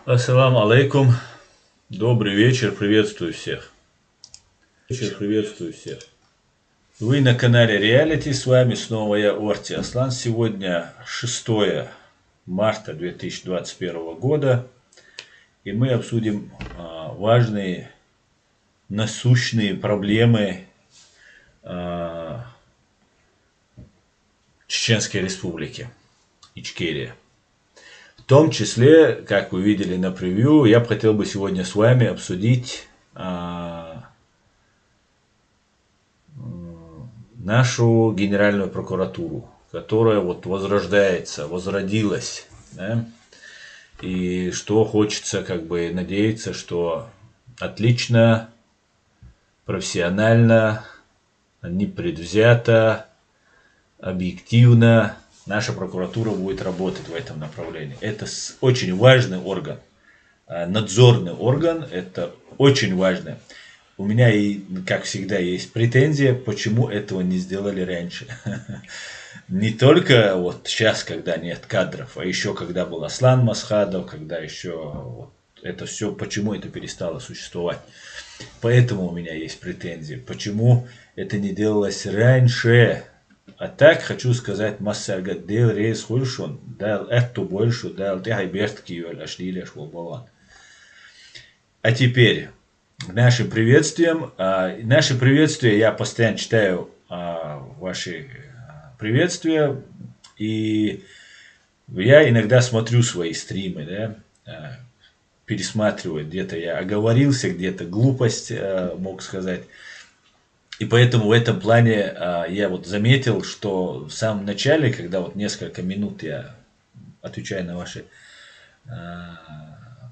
Ассаламу алейкум. Добрый вечер, приветствую всех. Вы на канале Реалити, с вами снова я, Орти Аслан. Сегодня 6 марта 2021 года, и мы обсудим важные насущные проблемы Чеченской Республики, Ичкерия. В том числе, как вы видели на превью, я бы хотел сегодня с вами обсудить нашу Генеральную прокуратуру, которая вот возродилась, да? И что хочется надеяться, что отлично, профессионально, непредвзято, объективно наша прокуратура будет работать в этом направлении. Это очень важный орган, надзорный орган, это очень важно. У меня, как всегда, есть претензия, почему этого не сделали раньше. Не только вот сейчас, когда нет кадров, а еще когда был Аслан Масхадов, когда еще это все, почему это перестало существовать. Поэтому у меня есть претензии, почему это не делалось раньше. А так хочу сказать, Массарга дел рейс хульшон, дал эту больше, дал тихай бертки, ашли шволбалан. А теперь нашим приветствием. Наши приветствия, я постоянно читаю ваши приветствия, и я иногда смотрю свои стримы, да, пересматриваю, где-то я оговорился, где-то глупость мог сказать. И поэтому в этом плане я вот заметил, что в самом начале, когда вот несколько минут я отвечаю на ваши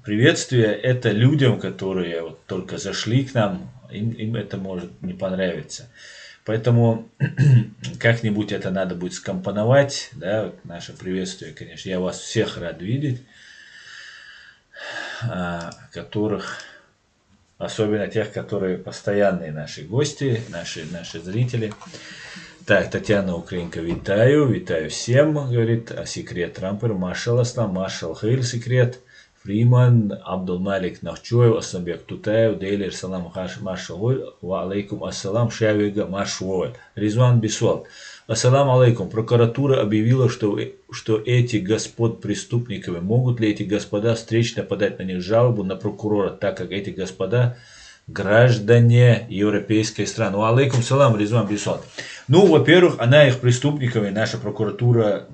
приветствия, это людям, которые вот только зашли к нам, им это может не понравиться. Поэтому как-нибудь это надо будет скомпоновать, да, вот наше приветствие, конечно. Я вас всех рад видеть, особенно тех, которые постоянные наши гости, наши зрители. Так, Татьяна Украинка, витаю всем, говорит, а секрет Рампер, Машал Аслам, Машал Хейл секрет, Фриман, Абдулмалик Нахчоев, Асамбек Тутаев, Дейлер Салам Машал, Ва алейкум ассалам, Шавига Машуэль, Ризван Бисуал. Ассаламу алейкум. Прокуратура объявила, что эти господ преступниками. Могут ли эти господа встречно подать на них жалобу на прокурора, так как эти господа граждане европейской страны? Алейкум салам, Ризван Бисуал. Ну, во-первых, она их преступниками, наша прокуратура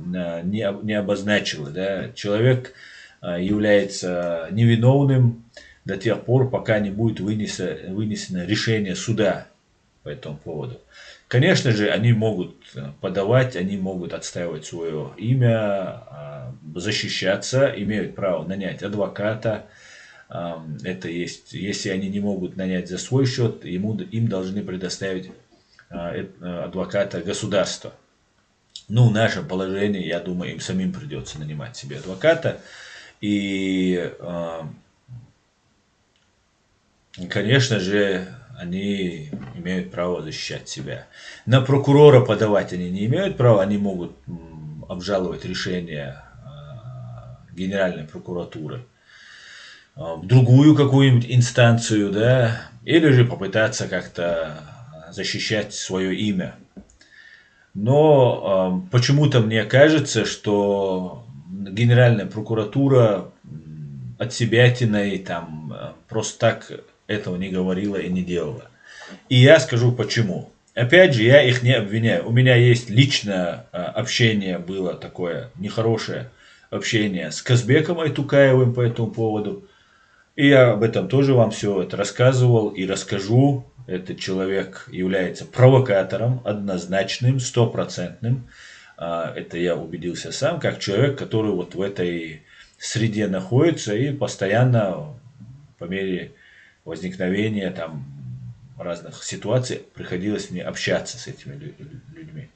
не обозначила. Да? Человек является невиновным до тех пор, пока не будет вынесено решение суда по этому поводу. Конечно же, они могут подавать, они могут отстаивать свое имя, защищаться, имеют право нанять адвоката. Это есть, если они не могут нанять за свой счет, им должны предоставить адвоката государства. Ну, в нашем положении, я думаю, им самим придется нанимать себе адвоката. И, конечно же, они имеют право защищать себя. На прокурора подавать они не имеют права, они могут обжаловать решение Генеральной прокуратуры в другую какую-нибудь инстанцию, да, или же попытаться как-то защищать свое имя. Но почему-то мне кажется, что Генеральная прокуратура отсебятиной там просто так этого не говорила и не делала. И я скажу почему. Опять же, я их не обвиняю. У меня есть личное общение, было такое нехорошее общение с Казбеком Айтукаевым по этому поводу. И я об этом тоже вам все это рассказывал и расскажу. Этот человек является провокатором, однозначным, стопроцентным. Это я убедился сам, как человек, который вот в этой среде находится и постоянно по мере возникновения там разных ситуаций приходилось мне общаться с этими людьми.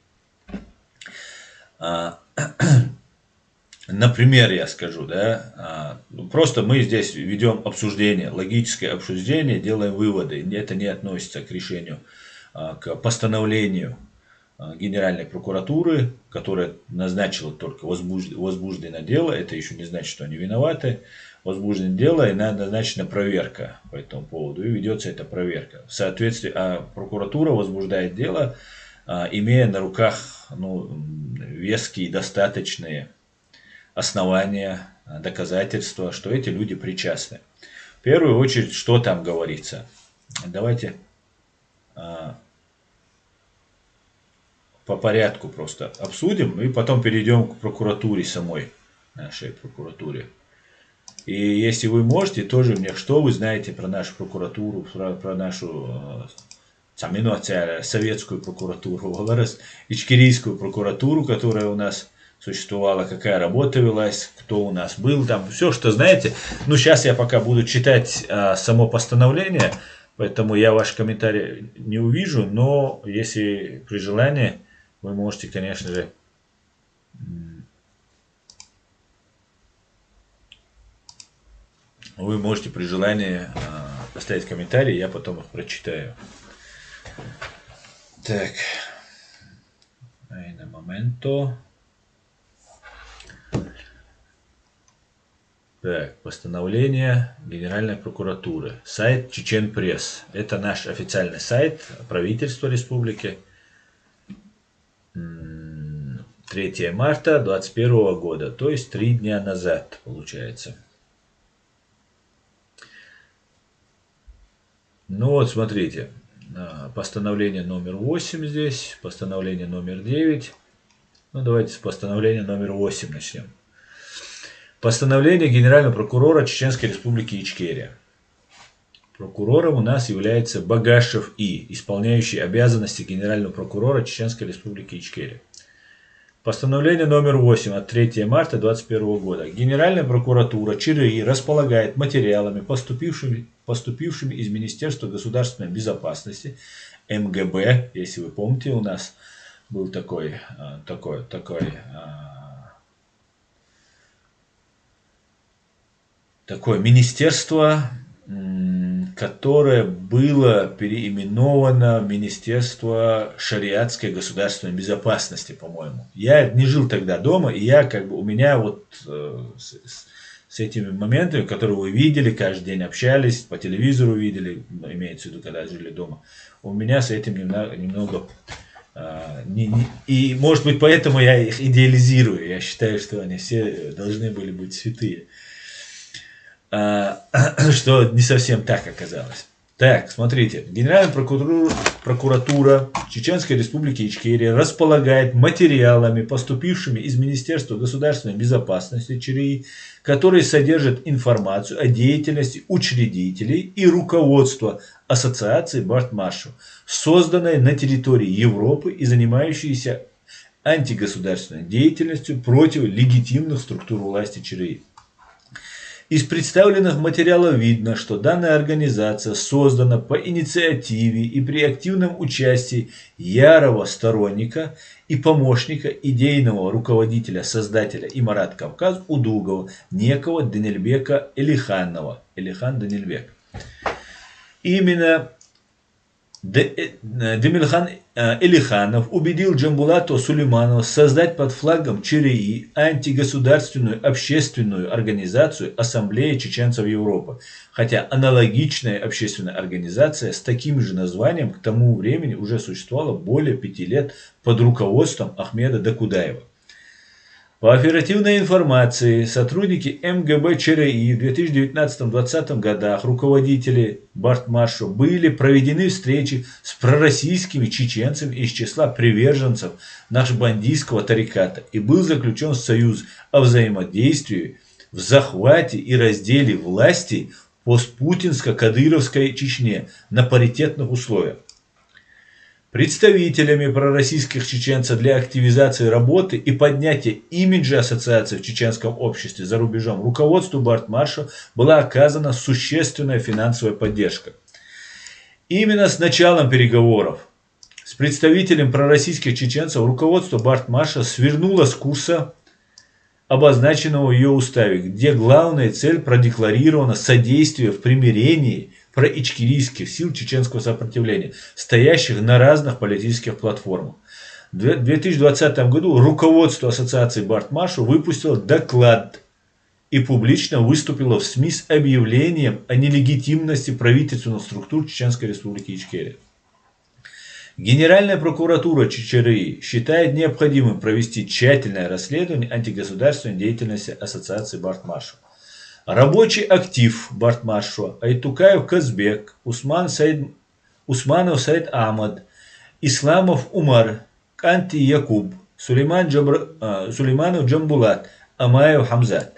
Например, я скажу, да, просто мы здесь ведем обсуждение, логическое обсуждение, делаем выводы. Это не относится к решению, к постановлению Генеральной прокуратуры, которая назначила только возбуждено дело. Это еще не значит, что они виноваты. Возбуждено дело и назначена проверка по этому поводу. И ведется эта проверка. В соответствии, прокуратура возбуждает дело, имея на руках веские, достаточные основания, доказательства, что эти люди причастны. В первую очередь, что там говорится? Давайте по порядку просто обсудим и потом перейдем к прокуратуре самой, нашей прокуратуре. И если вы можете, тоже мне, что вы знаете про нашу прокуратуру, про нашу советскую прокуратуру, ичкерийскую прокуратуру, которая у нас существовала, какая работа велась, кто у нас был там, все, что знаете. Ну, сейчас я пока буду читать само постановление, поэтому я ваши комментарии не увижу, но если при желании, вы можете, конечно же, при желании оставить комментарии, я потом их прочитаю. Так. На моменто. Так, постановление Генеральной прокуратуры. Сайт Чечен Пресс. Это наш официальный сайт правительства республики. 3 марта 2021 года, то есть 3 дня назад, получается. Ну вот, смотрите, постановление номер 8 здесь, постановление номер 9. Ну, давайте с постановления номер 8 начнем. Постановление Генерального прокурора Чеченской Республики Ичкерия. Прокурором у нас является Багашев И, исполняющий обязанности Генерального прокурора Чеченской Республики Ичкерия. Постановление номер 8 от 3 марта 2021 года. Генеральная прокуратура ЧРИ располагает материалами, поступившими из Министерства государственной безопасности, МГБ, если вы помните, у нас был такое министерство, которое было переименовано в Министерство шариатской государственной безопасности, по-моему. Я не жил тогда дома, и у меня вот с этими моментами, которые вы видели, каждый день общались, по телевизору видели, имеется в виду, когда жили дома, у меня с этим немного... И, может быть, поэтому я их идеализирую. Я считаю, что они все должны были быть святые. Что не совсем так оказалось. Так, смотрите. Генеральная прокуратура Чеченской Республики Ичкерия располагает материалами, поступившими из Министерства государственной безопасности ЧРИ, которые содержат информацию о деятельности учредителей и руководства Ассоциации Бартмашу, созданной на территории Европы и занимающейся антигосударственной деятельностью против легитимных структур власти ЧРИ. Из представленных материалов видно, что данная организация создана по инициативе и при активном участии ярого сторонника и помощника идейного руководителя, создателя Имарат Кавказ Удугова, некого Денельбека Элиханова. Элихан Денельбек. Именно Демельхан Элиханов убедил Джамбулата Сулейманова создать под флагом ЧРИ антигосударственную общественную организацию Ассамблея чеченцев Европы, хотя аналогичная общественная организация с таким же названием к тому времени уже существовала более 5 лет под руководством Ахмеда Дакудаева. По оперативной информации, сотрудники МГБ ЧРИ в 2019-2020 годах, руководители Бартмашу, были проведены встречи с пророссийскими чеченцами из числа приверженцев нашбандийского тариката и был заключен союз о взаимодействии в захвате и разделе власти в постпутинско-кадыровской Чечне на паритетных условиях. Представителями пророссийских чеченцев для активизации работы и поднятия имиджа ассоциации в чеченском обществе за рубежом руководству Бартмашу была оказана существенная финансовая поддержка. Именно с началом переговоров с представителем пророссийских чеченцев руководство Бартмаша свернуло с курса, обозначенного в ее уставе, где главная цель продекларирована содействие в примирении проичкерийских сил чеченского сопротивления, стоящих на разных политических платформах. В 2020 году руководство ассоциации Бартмашу выпустило доклад и публично выступило в СМИ с объявлением о нелегитимности правительственных структур Чеченской Республики Ичкерия. Генеральная прокуратура ЧЧРИ считает необходимым провести тщательное расследование антигосударственной деятельности ассоциации Бартмашу. Рабочий актив Бартмашу Айтукаев Казбек, Усманов Саид Ахмад, Исламов Умар, Канти Якуб, Сулейманов Джамбулат, Амаев Хамзат.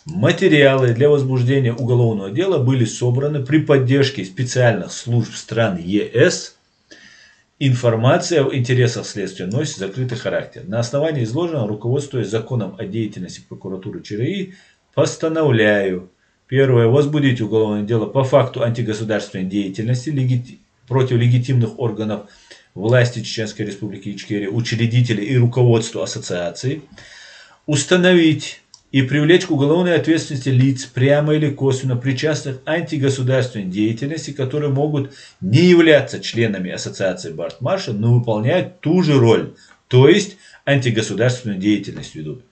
Материалы для возбуждения уголовного дела были собраны при поддержке специальных служб стран ЕС. Информация в интересах следствия носит закрытый характер. На основании изложенного, руководствуясь законом о деятельности прокуратуры ЧРИ, постановляю: первое. Возбудить уголовное дело по факту антигосударственной деятельности против легитимных органов власти Чеченской Республики Ичкерия, учредителей и руководства ассоциации. Установить и привлечь к уголовной ответственности лиц, прямо или косвенно причастных к антигосударственной деятельности, которые могут не являться членами ассоциации Бартмаша, но выполняют ту же роль, то есть антигосударственную деятельность ведут.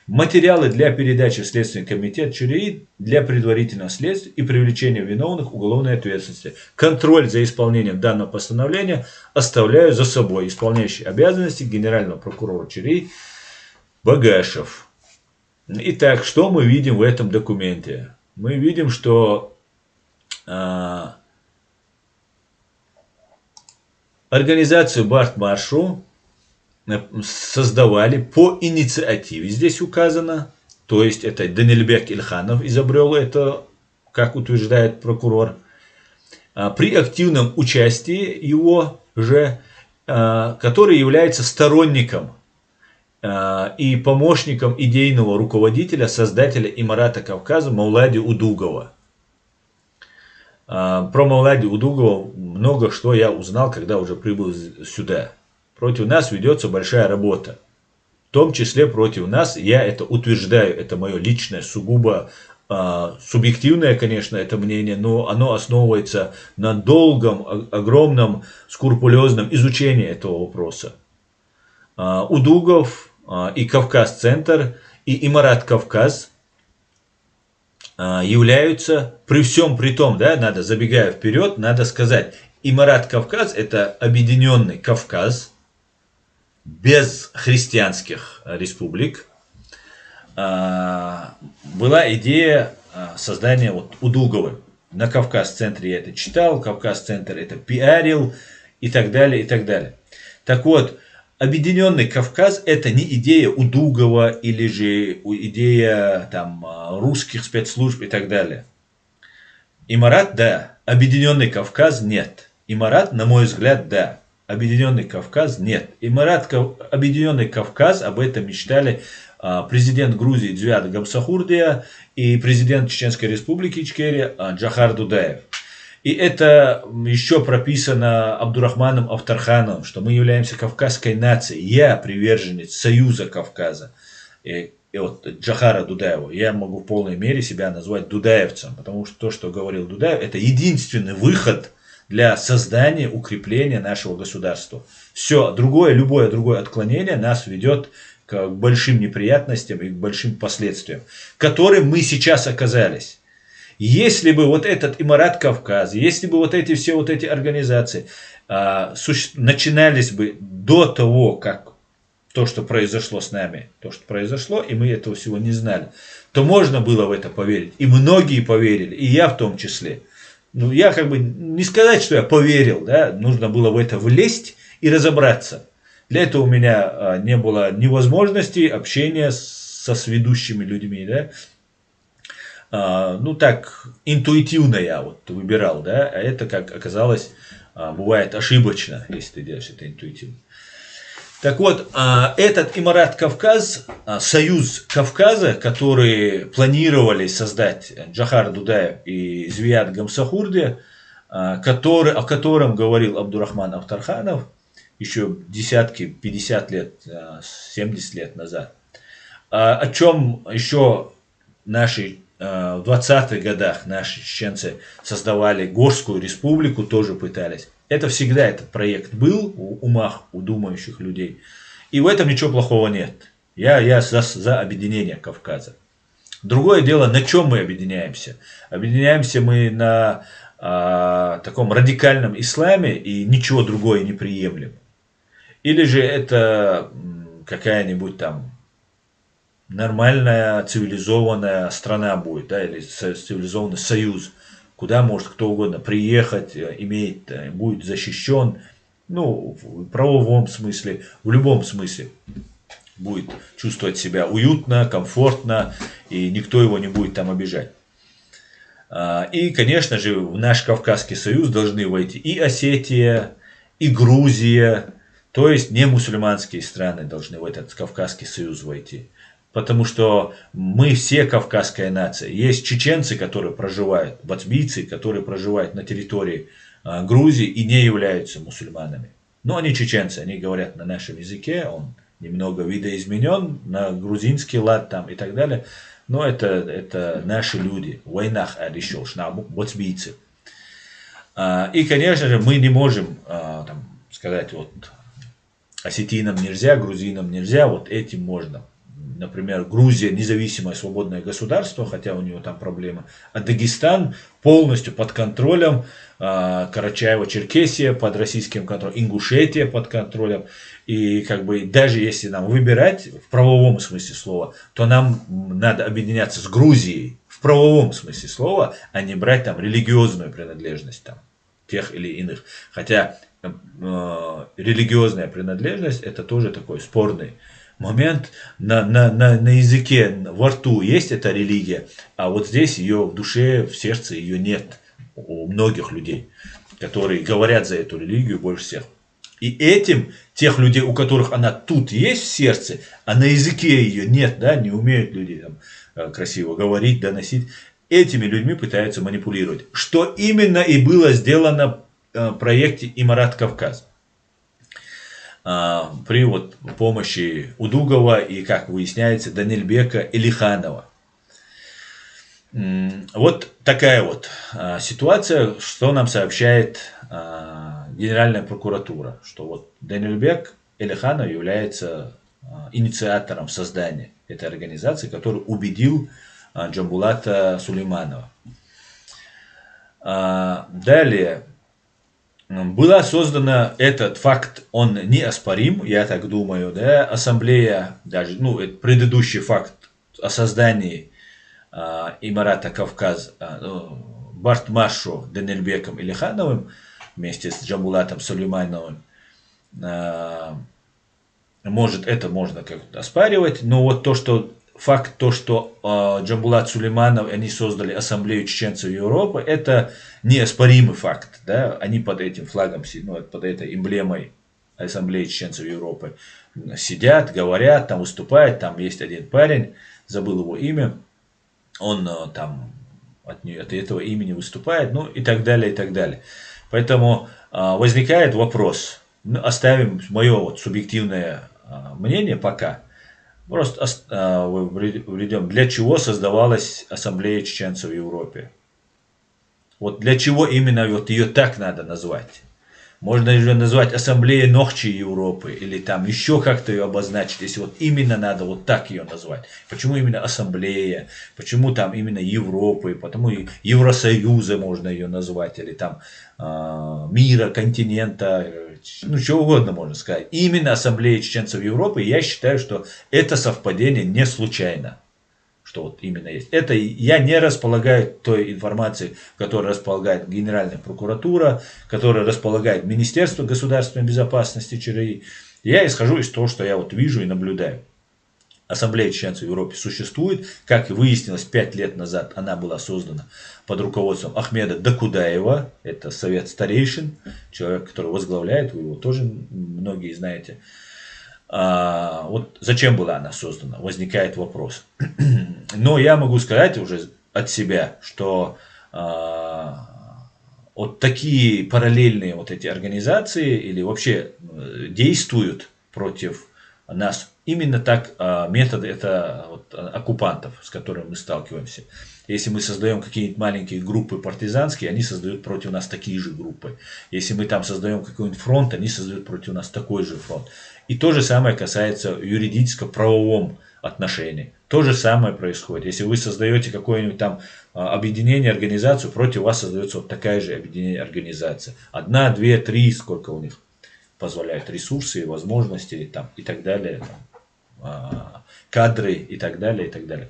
Материалы для передачи в Следственный комитет ЧРИ для предварительного следствия и привлечения виновных к уголовной ответственности. Контроль за исполнением данного постановления оставляю за собой исполняющий обязанности генерального прокурора ЧРИ Багашев. Итак, что мы видим в этом документе? Мы видим, что организацию Бартмашу создавали по инициативе, здесь указано, то есть это Данильбек Ильханов изобрел это, как утверждает прокурор, при активном участии его же, который является сторонником и помощником идейного руководителя, создателя Имарата Кавказа Маулади Удугова. Про Маулади Удугова много что я узнал, когда уже прибыл сюда. Против нас ведется большая работа. В том числе против нас, я это утверждаю, это мое личное, сугубо субъективное, конечно, это мнение, но оно основывается на долгом, огромном, скрупулезном изучении этого вопроса. Удугов и Кавказ-центр, и Имарат Кавказ являются, при всем при том, да, надо, забегая вперед, надо сказать, Имарат Кавказ — это объединенный Кавказ, без христианских республик. Была идея создания вот Удугова. На Кавказ-центре я это читал, Кавказ-центр это пиарил и так далее, и так далее. Так вот, Объединенный Кавказ — это не идея Удугова или же идея там, русских спецслужб и так далее. Имарат — да, Объединенный Кавказ — нет. Имарат, на мой взгляд, да. Объединенный Кавказ — нет. Объединенный Кавказ, об этом мечтали президент Грузии Дзвят Гамсахурдия и президент Чеченской Республики Ичкерия Джохар Дудаев. И это еще прописано Абдурахманом Автархановым, что мы являемся кавказской нацией. Я приверженец Союза Кавказа. И вот Джохара Дудаева, я могу в полной мере себя назвать дудаевцем, потому что то, что говорил Дудаев, это единственный выход для создания, укрепления нашего государства. Все другое, любое другое отклонение нас ведет к большим неприятностям и к большим последствиям, в которых мы сейчас оказались. Если бы вот этот Имарат Кавказ, если бы вот эти все вот эти организации начинались бы до того, как то, что произошло с нами, то, что произошло, и мы этого всего не знали, то можно было в это поверить. И многие поверили, и я в том числе. Ну, я как бы не сказать, что я поверил, да, нужно было в это влезть и разобраться. Для этого у меня не было ни возможности общения со сведущими людьми, да. Ну так, интуитивно я вот выбирал, да, а это, как оказалось, бывает ошибочно, если ты делаешь это интуитивно. Так вот, этот Имарат Кавказ, союз Кавказа, который планировали создать Джохар Дудаев и Звият Гамсахурди, о котором говорил Абдурахман Автарханов еще десятки, 50 лет, 70 лет назад, о чем еще наши в 20-х годах наши чеченцы создавали Горскую республику, тоже пытались. Это всегда этот проект был в умах, у думающих людей. И в этом ничего плохого нет. Я за объединение Кавказа. Другое дело, на чем мы объединяемся. Объединяемся мы на таком радикальном исламе и ничего другое не приемлем. Или же это какая-нибудь там нормальная цивилизованная страна будет, да, или цивилизованный союз, куда может кто угодно приехать, будет защищен, ну, в правовом смысле, в любом смысле будет чувствовать себя уютно, комфортно, и никто его не будет там обижать. И, конечно же, в наш Кавказский союз должны войти и Осетия, и Грузия, то есть не мусульманские страны должны в этот Кавказский союз войти. Потому что мы все кавказская нация. Есть чеченцы, которые проживают, бацбийцы, которые проживают на территории Грузии и не являются мусульманами. Но они чеченцы, они говорят на нашем языке, он немного видоизменен, на грузинский лад там и так далее. Но это наши люди. Войнах решил, бацбийцы. И, конечно же, мы не можем там, сказать, вот осетинам нельзя, грузинам нельзя, вот этим можно. Например, Грузия независимое свободное государство, хотя у него там проблемы, а Дагестан полностью под контролем, Карачаево-Черкесия под российским контролем, Ингушетия под контролем. И как бы даже если нам выбирать в правовом смысле слова, то нам надо объединяться с Грузией в правовом смысле слова, а не брать там религиозную принадлежность там, тех или иных. Хотя религиозная принадлежность это тоже такой спорный момент. На языке, во рту есть эта религия, а вот здесь ее в душе, в сердце ее нет у многих людей, которые говорят за эту религию больше всех. И этим, тех людей, у которых она тут есть в сердце, а на языке ее нет, да, не умеют люди там красиво говорить, доносить, этими людьми пытаются манипулировать. Что именно и было сделано в проекте «Имарат Кавказ». При вот помощи Удугова и, как выясняется, Данильбека Элиханова. Вот такая вот ситуация, что нам сообщает Генеральная прокуратура, что вот Данильбек Элиханов является инициатором создания этой организации, который убедил Джамбулата Сулейманова. Далее. Была создана, этот факт, он неоспорим, я так думаю, да, ассамблея, даже, ну, это предыдущий факт о создании Имарата Кавказ Бартмашу Данильбеком Элихановым вместе с Джамбулатом Сулеймановым, может, это можно как-то оспаривать, но вот то, что факт, то, что Джамбулат Сулейманов, они создали ассамблею чеченцев Европы, это неоспоримый факт. Да? Они под этим флагом, ну, под этой эмблемой ассамблеи чеченцев Европы сидят, говорят, там выступают. Там есть один парень, забыл его имя, он там от этого имени выступает, ну и так далее, и так далее. Поэтому возникает вопрос, ну, оставим мое вот субъективное мнение пока. Просто введем, для чего создавалась ассамблея чеченцев в Европе. Вот для чего именно вот ее так надо назвать. Можно ее назвать ассамблеей Нохчи Европы или там еще как-то ее обозначить, если вот именно надо вот так ее назвать. Почему именно ассамблея, почему там именно Европы, потому и Евросоюза можно ее назвать, или там мира, континента, ну что угодно можно сказать. Именно ассамблея чеченцев Европы, я считаю, что это совпадение не случайно. Что вот именно есть. Это я не располагаю той информацией, которой располагает Генеральная прокуратура, которой располагает Министерство государственной безопасности ЧРИ. Я исхожу из того, что я вот вижу и наблюдаю. Ассамблея чеченцев в Европе существует. Как и выяснилось, 5 лет назад она была создана под руководством Ахмеда Докудаева. Это совет старейшин, человек, который возглавляет, вы его тоже многие знаете. Вот зачем была она создана, возникает вопрос. Но я могу сказать уже от себя, что вот такие параллельные вот эти организации или вообще действуют против нас. Именно так метод это вот, оккупантов, с которыми мы сталкиваемся. Если мы создаем какие-нибудь маленькие группы партизанские, они создают против нас такие же группы. Если мы там создаем какой-нибудь фронт, они создают против нас такой же фронт. И то же самое касается юридическо-правовом отношении. То же самое происходит. Если вы создаете какое-нибудь там объединение, организацию, против вас создается вот такая же объединение, организация. 1, 2, 3, сколько у них позволяют ресурсы, возможности там, и так далее, кадры и так далее, и так далее.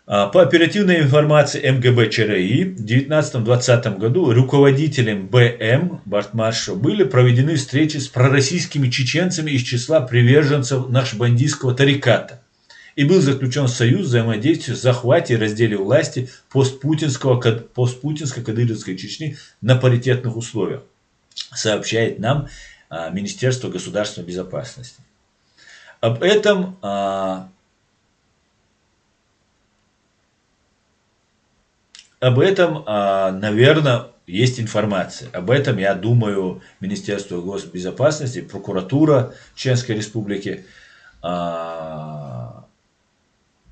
По оперативной информации МГБ ЧРИ в 19-20 году руководителем БМ Бартмаршо были проведены встречи с пророссийскими чеченцами из числа приверженцев нашбандитского тариката. И был заключен союз взаимодействия в захвате и разделе власти постпутинско-кадыровской Чечни на паритетных условиях, сообщает нам Министерство государственной безопасности. Об этом наверное, есть информация. Об этом, я думаю, Министерство госбезопасности, прокуратура Чеченской Республики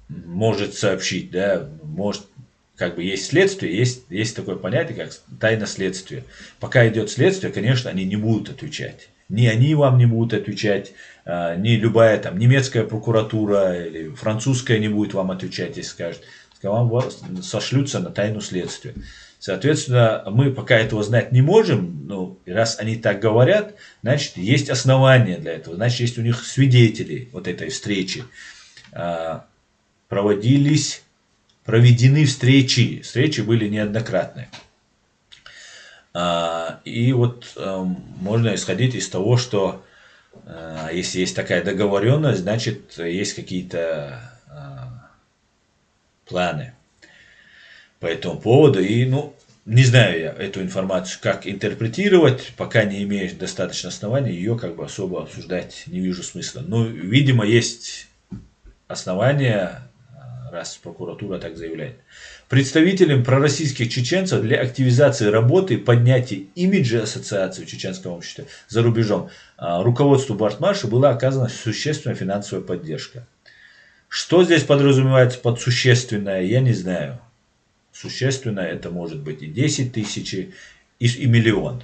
может сообщить, да, может, как бы есть следствие, есть такое понятие, как тайна следствия. Пока идет следствие, конечно, они не будут отвечать. Ни они вам не будут отвечать, ни любая там немецкая прокуратура или французская не будет вам отвечать, если скажет. Вам сошлются на тайну следствия. Соответственно, мы пока этого знать не можем, но раз они так говорят, значит, есть основания для этого, значит, есть у них свидетели вот этой встречи. Проведены встречи были неоднократные. И вот можно исходить из того, что если есть такая договоренность, значит, есть какие-то планы по этому поводу. И, не знаю я эту информацию, как интерпретировать, пока не имеешь достаточно оснований, ее как бы особо обсуждать не вижу смысла. Но, видимо, есть основания, раз прокуратура так заявляет. Представителям пророссийских чеченцев для активизации работы и поднятия имиджа ассоциации в чеченском обществе за рубежом руководству Бартмаршо была оказана существенная финансовая поддержка. Что здесь подразумевается под существенное, я не знаю. Существенное это может быть и 10 тысяч, и миллион.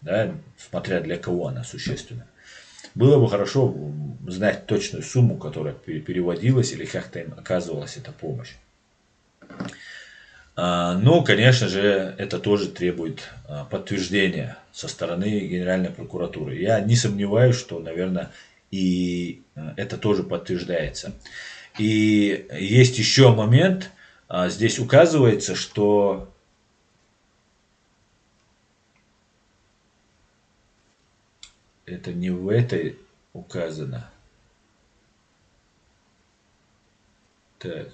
Да, смотря для кого она существенна. Было бы хорошо знать точную сумму, которая переводилась или как-то им оказывалась эта помощь. Но, конечно же, это тоже требует подтверждения со стороны Генеральной прокуратуры. Я не сомневаюсь, что, наверное, и это тоже подтверждается. И есть еще момент, здесь указывается, что это не в этой указано. Так.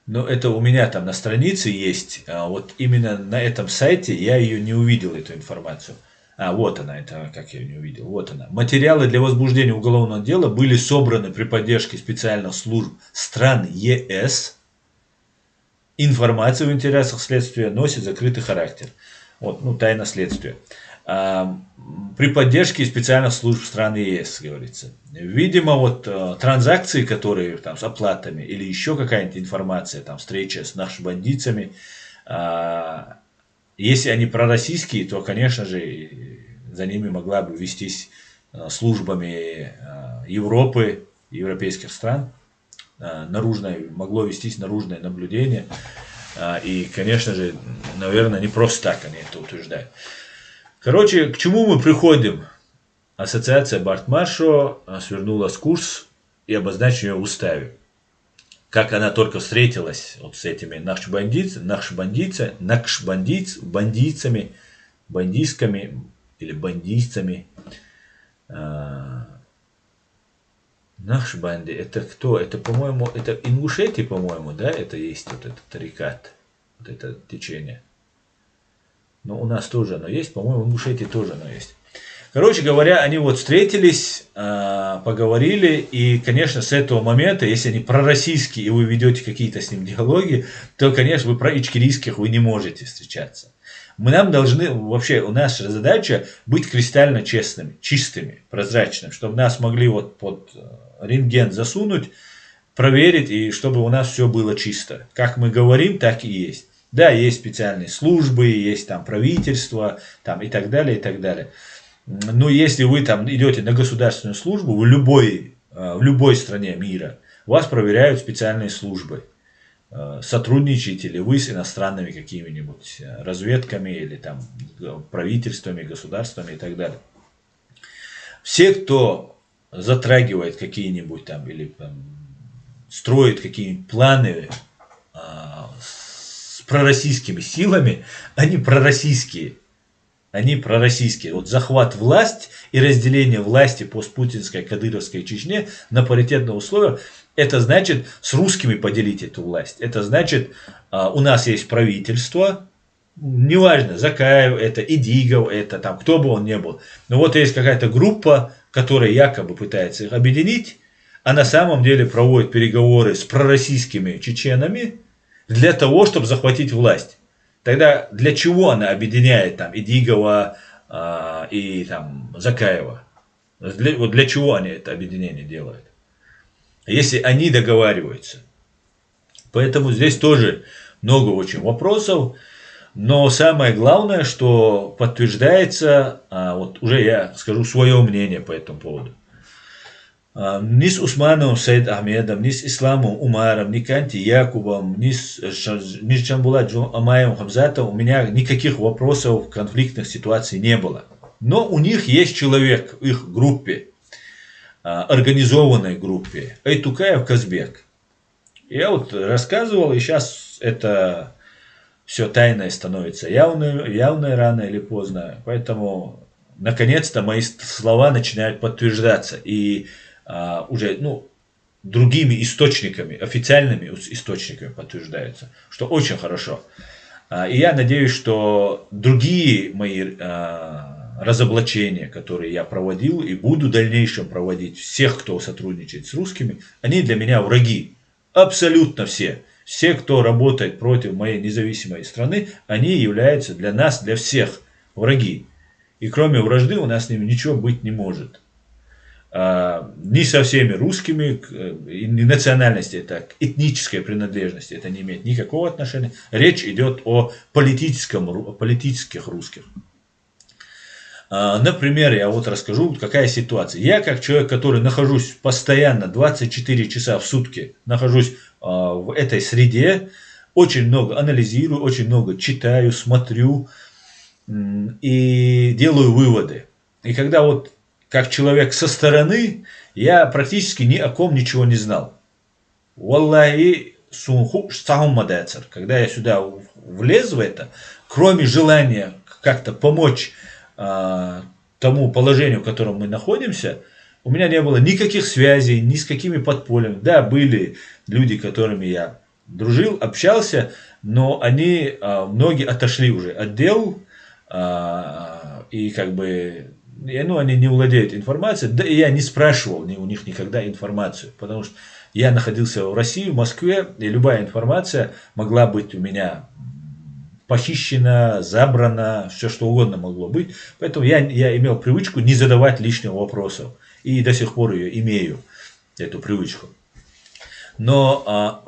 Но это у меня там на странице есть, вот именно на этом сайте я ее не увидел, эту информацию. Вот она, это как я ее не увидел, вот она. Материалы для возбуждения уголовного дела были собраны при поддержке специальных служб стран ЕС. Информация в интересах следствия носит закрытый характер. Вот, тайна следствия. При поддержке специальных служб стран ЕС, говорится. Видимо, вот транзакции, которые там с оплатами, или еще какая-нибудь информация, там встреча с нашбандитцами, если они пророссийские, то, конечно же, за ними могла бы вестись службами Европы, европейских стран, могло вестись наружное наблюдение. И, конечно же, наверное, не просто так они это утверждают. Короче, к чему мы приходим? Ассоциация Бартмаршо свернула с курс и обозначила ее в уставе. Как она только встретилась вот с этими бандитскими или бандитцами. Нахшбанди, это кто? Это, по-моему, это Ингушетия, по-моему, да? Это есть вот этот тарикат, вот это течение. Но у нас тоже оно есть, по-моему, в Ингушетии тоже оно есть. Короче говоря, они вот встретились, поговорили, и, конечно, с этого момента, если они пророссийские, и вы ведете какие-то с ним диалоги, то, конечно, вы про ичкерийских вы не можете встречаться. Нам должны, вообще, у нас задача быть кристально честными, чистыми, прозрачными, чтобы нас могли вот под рентген засунуть, проверить, и чтобы у нас все было чисто. Как мы говорим, так и есть. Да, есть специальные службы, есть там правительство, там и так далее, и так далее. Но если вы там идете на государственную службу, в любой стране мира, вас проверяют специальные службы. Сотрудничаете ли вы с иностранными какими-нибудь разведками или там правительствами, государствами и так далее. Все, кто затрагивает какие-нибудь там или там, строит какие-нибудь планы с пророссийскими силами, они пророссийские. Они пророссийские. Вот захват власти и разделение власти постпутинской, кадыровской Чечне на паритетных условиях, это значит с русскими поделить эту власть. Это значит, у нас есть правительство, неважно, Закаев это, Идигов это, там, кто бы он ни был. Но вот есть какая-то группа, которая якобы пытается их объединить, а на самом деле проводит переговоры с пророссийскими чеченами для того, чтобы захватить власть. Тогда для чего она объединяет там Идигова и там Закаева? Вот для чего они это объединение делают? Если они договариваются. Поэтому здесь тоже много очень вопросов. Но самое главное, что подтверждается, вот уже я скажу свое мнение по этому поводу. Ни с Усмановым Саид Ахмедом, ни с Исламом Умаром, ни Канти Якубом, ни с Джамбулат Амаевым Хамзатом у меня никаких вопросов, конфликтных ситуаций не было. Но у них есть человек в их группе, организованной группе, Айтукаев Казбек. Я вот рассказывал, и сейчас это все тайное становится явное рано или поздно. Поэтому, наконец-то, мои слова начинают подтверждаться. И уже другими источниками, официальными источниками подтверждаются, что очень хорошо. И я надеюсь, что другие мои разоблачения, которые я проводил и буду в дальнейшем проводить, всех, кто сотрудничает с русскими, они для меня враги. Абсолютно все. Все, кто работает против моей независимой страны, они являются для нас, для всех враги. И кроме вражды у нас с ними ничего быть не может. Ни со всеми русскими, ни национальности, это этнической принадлежности, это не имеет никакого отношения. Речь идет о политических русских. Например, я вот расскажу, какая ситуация. Я как человек, который нахожусь постоянно 24 часа в сутки, нахожусь в этой среде, очень много анализирую, очень много читаю, смотрю и делаю выводы. И когда вот как человек со стороны, я практически ни о ком ничего не знал. Валлахи сунху сауммадацар. Когда я сюда влез в это, кроме желания как-то помочь тому положению, в котором мы находимся, у меня не было никаких связей, ни с какими подпольями. Да, были люди, с которыми я дружил, общался, но они, многие отошли уже от дел, и как бы, они не владеют информацией, да и я не спрашивал у них никогда информацию, потому что я находился в России, в Москве, и любая информация могла быть у меня похищена, забрана, все что угодно могло быть. Поэтому я имел привычку не задавать лишних вопросов. И до сих пор ее имею, эту привычку. Но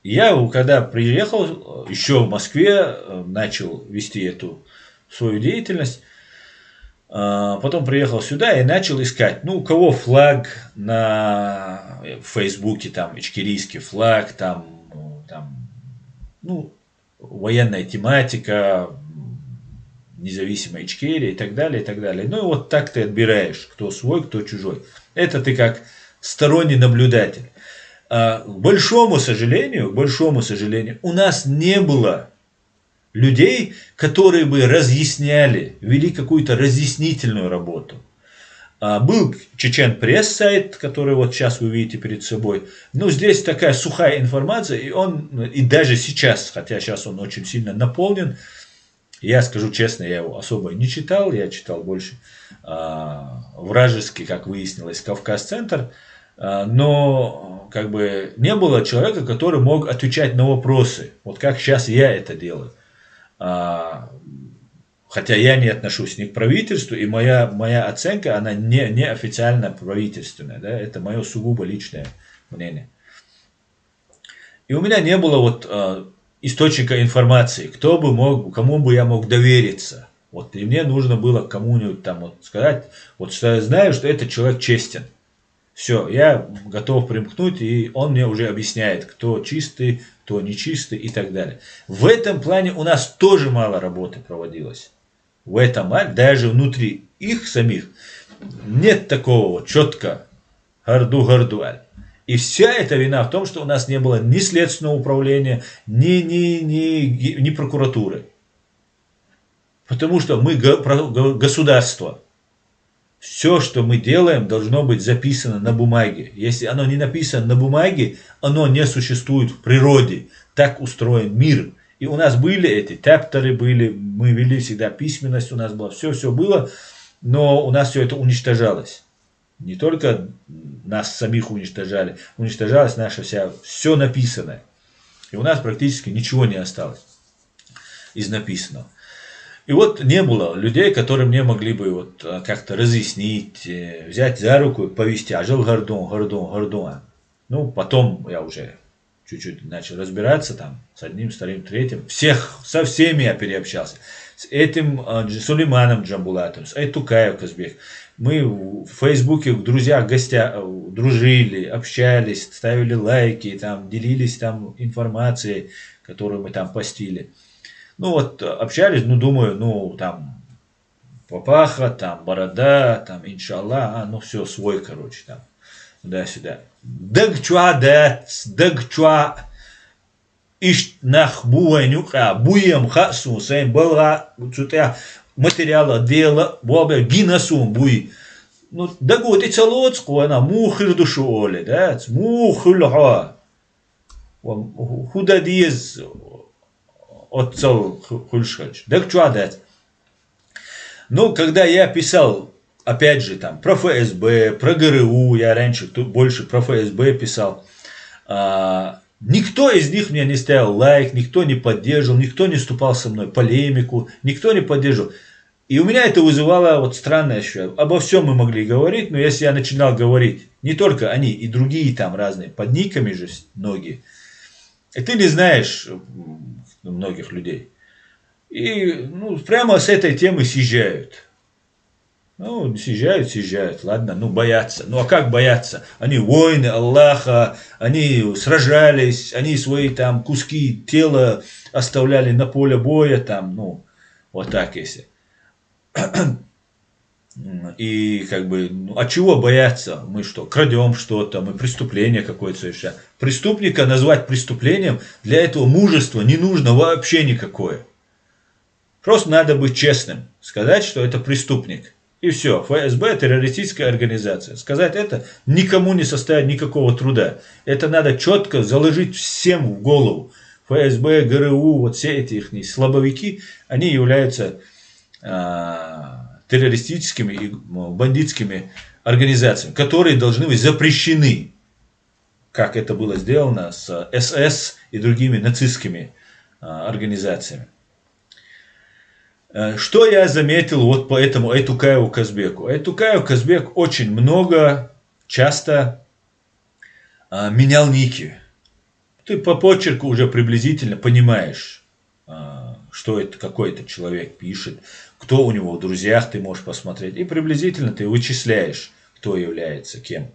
я, когда приехал, еще в Москве, начал вести эту свою деятельность. Потом приехал сюда и начал искать, у кого флаг на Фейсбуке, там, ичкерийский флаг, там, военная тематика, независимая Ичкерия и так далее, и так далее. Ну и вот так ты отбираешь, кто свой, кто чужой. Это ты как сторонний наблюдатель. К большому сожалению, у нас не было людей, которые бы разъясняли, вели какую-то разъяснительную работу. Был Чечен Пресс сайт, который вот сейчас вы видите перед собой. Но здесь такая сухая информация, и даже сейчас, хотя сейчас он очень сильно наполнен, я скажу честно, я его особо не читал, я читал больше вражеский, как выяснилось, Кавказ-центр, но как бы не было человека, который мог отвечать на вопросы, вот как сейчас я это делаю. А, хотя я не отношусь ни к правительству, и моя оценка, она не официально правительственная, да, это мое сугубо личное мнение. И у меня не было вот источника информации, кому бы я мог довериться. Вот, и мне нужно было кому-нибудь там вот сказать, вот что я знаю, что этот человек честен. Все, я готов примкнуть, и он мне уже объясняет, кто чистый, кто нечистый и так далее. В этом плане у нас тоже мало работы проводилось. В этом, даже внутри их самих нет такого вот четко гарду. И вся эта вина в том, что у нас не было ни следственного управления, ни прокуратуры. Потому что мы государство. Все, что мы делаем, должно быть записано на бумаге. Если оно не написано на бумаге, оно не существует в природе. Так устроен мир. И у нас были эти тепторы, мы вели всегда письменность, у нас было все было, но у нас все это уничтожалось. Не только нас самих уничтожали, уничтожалось наше все написанное. И у нас практически ничего не осталось из написанного. И вот не было людей, которые мне могли бы вот как-то разъяснить, взять за руку и повести. А жил гордон. Ну, потом я уже чуть-чуть начал разбираться там с одним, вторым, третьим. Со всеми я переобщался. С этим Сулейманом Джамбулатом, с Айтукаев Казбек. Мы в Фейсбуке в друзьях, гостях дружили, общались, ставили лайки, там, делились там информацией, которую мы там постили. Ну вот, общались, ну думаю, ну там Папаха, там Борода, там Иншаллах, ну все, свой, короче, там, туда-сюда. Дагчуа дэц, дагчуа иш нах буэнюка, буем хасу, сэм была, цутя материала дела, бобе гинасум буй. Ну, дагут и целоцку, она мухыр душу оле, да, мухыр худа диез отцел хульшхач. Так что дать? Ну, когда я писал, опять же, там, про ФСБ, про ГРУ, я раньше больше про ФСБ писал, никто из них мне не ставил лайк, никто не поддерживал, никто не вступал со мной в полемику, никто не поддерживал. И у меня это вызывало вот странное ощущение. Обо всем мы могли говорить, но если я начинал говорить, не только они, и другие там разные, под никами же многие, и ты не знаешь многих людей. И ну, прямо с этой темы съезжают. Ну, съезжают, ладно, ну боятся. Ну а как бояться? Они воины Аллаха, они сражались, они свои там куски тела оставляли на поле боя, там, ну, вот так если. И как бы, ну, а чего бояться? Мы что, крадем что-то, мы преступление какое-то совершаем. Преступника назвать преступлением, для этого мужества не нужно вообще никакое. Просто надо быть честным, сказать, что это преступник. И все, ФСБ террористическая организация. Сказать это никому не составит никакого труда. Это надо четко заложить всем в голову. ФСБ, ГРУ, вот все эти их слабовики, они являются террористическими и бандитскими организациями, которые должны быть запрещены, как это было сделано с СС и другими нацистскими организациями. Что я заметил вот по этому Айтукаеву Казбеку? Айтукаев Казбек очень много, часто менял ники. Ты по почерку уже приблизительно понимаешь, что это какой-то человек пишет, кто у него в друзьях, ты можешь посмотреть. И приблизительно ты вычисляешь, кто является кем.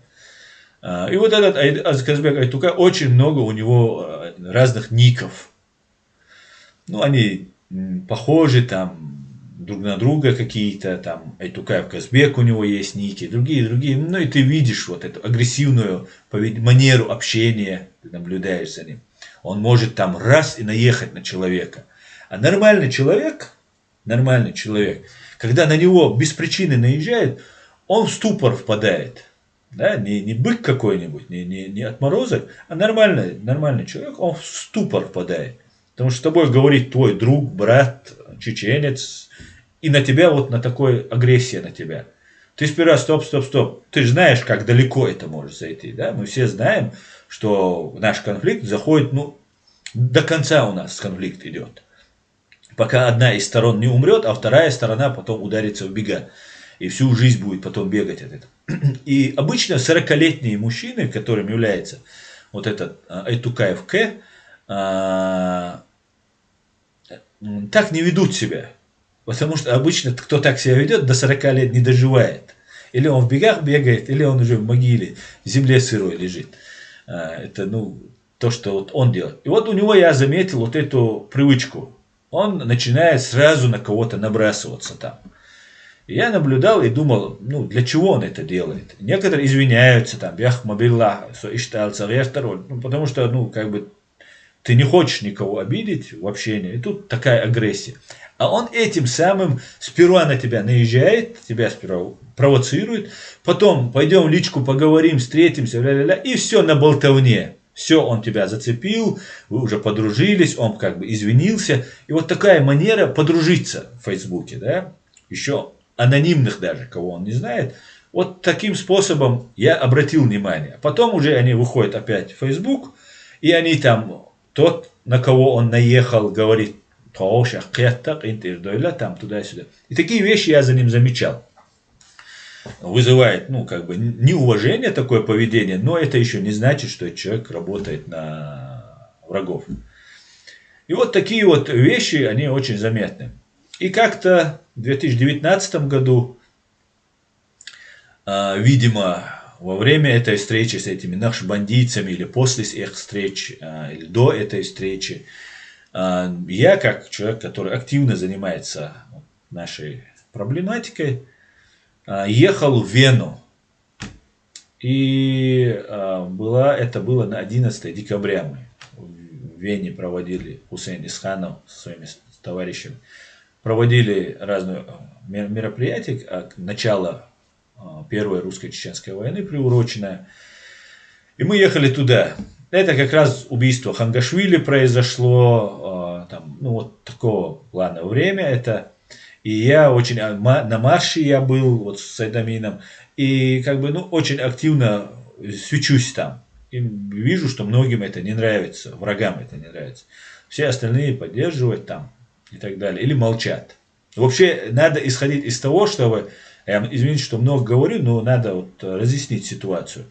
И вот этот Казбек Айтукаев, очень много у него разных ников. Ну, они похожи там друг на друга какие-то, там Айтукаев Казбек у него есть ники, другие, ну и ты видишь вот эту агрессивную манеру общения, ты наблюдаешь за ним. Он может там раз и наехать на человека. А нормальный человек, когда на него без причины наезжает, он в ступор впадает. Да? Не бык какой-нибудь, не отморозок, а нормальный человек, он в ступор впадает. Потому что с тобой говорит твой друг, брат, чеченец, и на тебя вот на такой агрессия на тебя. Ты сперва стоп. Ты же знаешь, как далеко это может зайти. Да? Мы все знаем, что наш конфликт заходит, ну, до конца у нас конфликт идет. пока одна из сторон не умрет, а вторая сторона потом ударится в бега. И всю жизнь будет потом бегать от этого. И обычно 40-летние мужчины, которым является вот этот Айтукаев К, так не ведут себя. Потому что обычно кто так себя ведет, до 40 лет не доживает. Или он в бегах бегает, или он уже в могиле, в земле сырой лежит. Это, то, что вот он делает. И вот у него я заметил вот эту привычку. Он начинает сразу на кого-то набрасываться там. И я наблюдал и думал, для чего он это делает. Некоторые извиняются, там, потому что, ты не хочешь никого обидеть в общении, и тут такая агрессия. А он этим самым сперва на тебя наезжает, тебя сперва провоцирует, потом пойдем в личку поговорим, встретимся, и все на болтовне. Все, он тебя зацепил, вы уже подружились, он как бы извинился. И вот такая манера подружиться в Фейсбуке, да, еще анонимных даже, кого он не знает. Вот таким способом я обратил внимание. Потом уже они выходят опять в Facebook, и они там, тот, на кого он наехал, говорит, там туда-сюда. И такие вещи я за ним замечал. Вызывает, неуважение такое поведение, но это еще не значит, что человек работает на врагов. И вот такие вот вещи, они очень заметны. И как-то в 2019 году, видимо, во время этой встречи с этими нашбандийцами, или после их встреч, или до этой встречи, я, как человек, который активно занимается нашей проблематикой, ехал в Вену. И это было на 11 декабря. Мы в Вене проводили, Хусейн Исханов со своими товарищами, проводили разные мероприятия, начало Первой русско-чеченской войны приуроченное. И мы ехали туда. Это как раз убийство Хангашвили произошло, вот такого плана время это. И я очень, на марше я был вот с Сайдамином, и очень активно свечусь там. И вижу, что многим это не нравится, врагам это не нравится. Все остальные поддерживают там и так далее, или молчат. Вообще надо исходить из того, чтобы, я извините, что много говорю, но надо вот разъяснить ситуацию.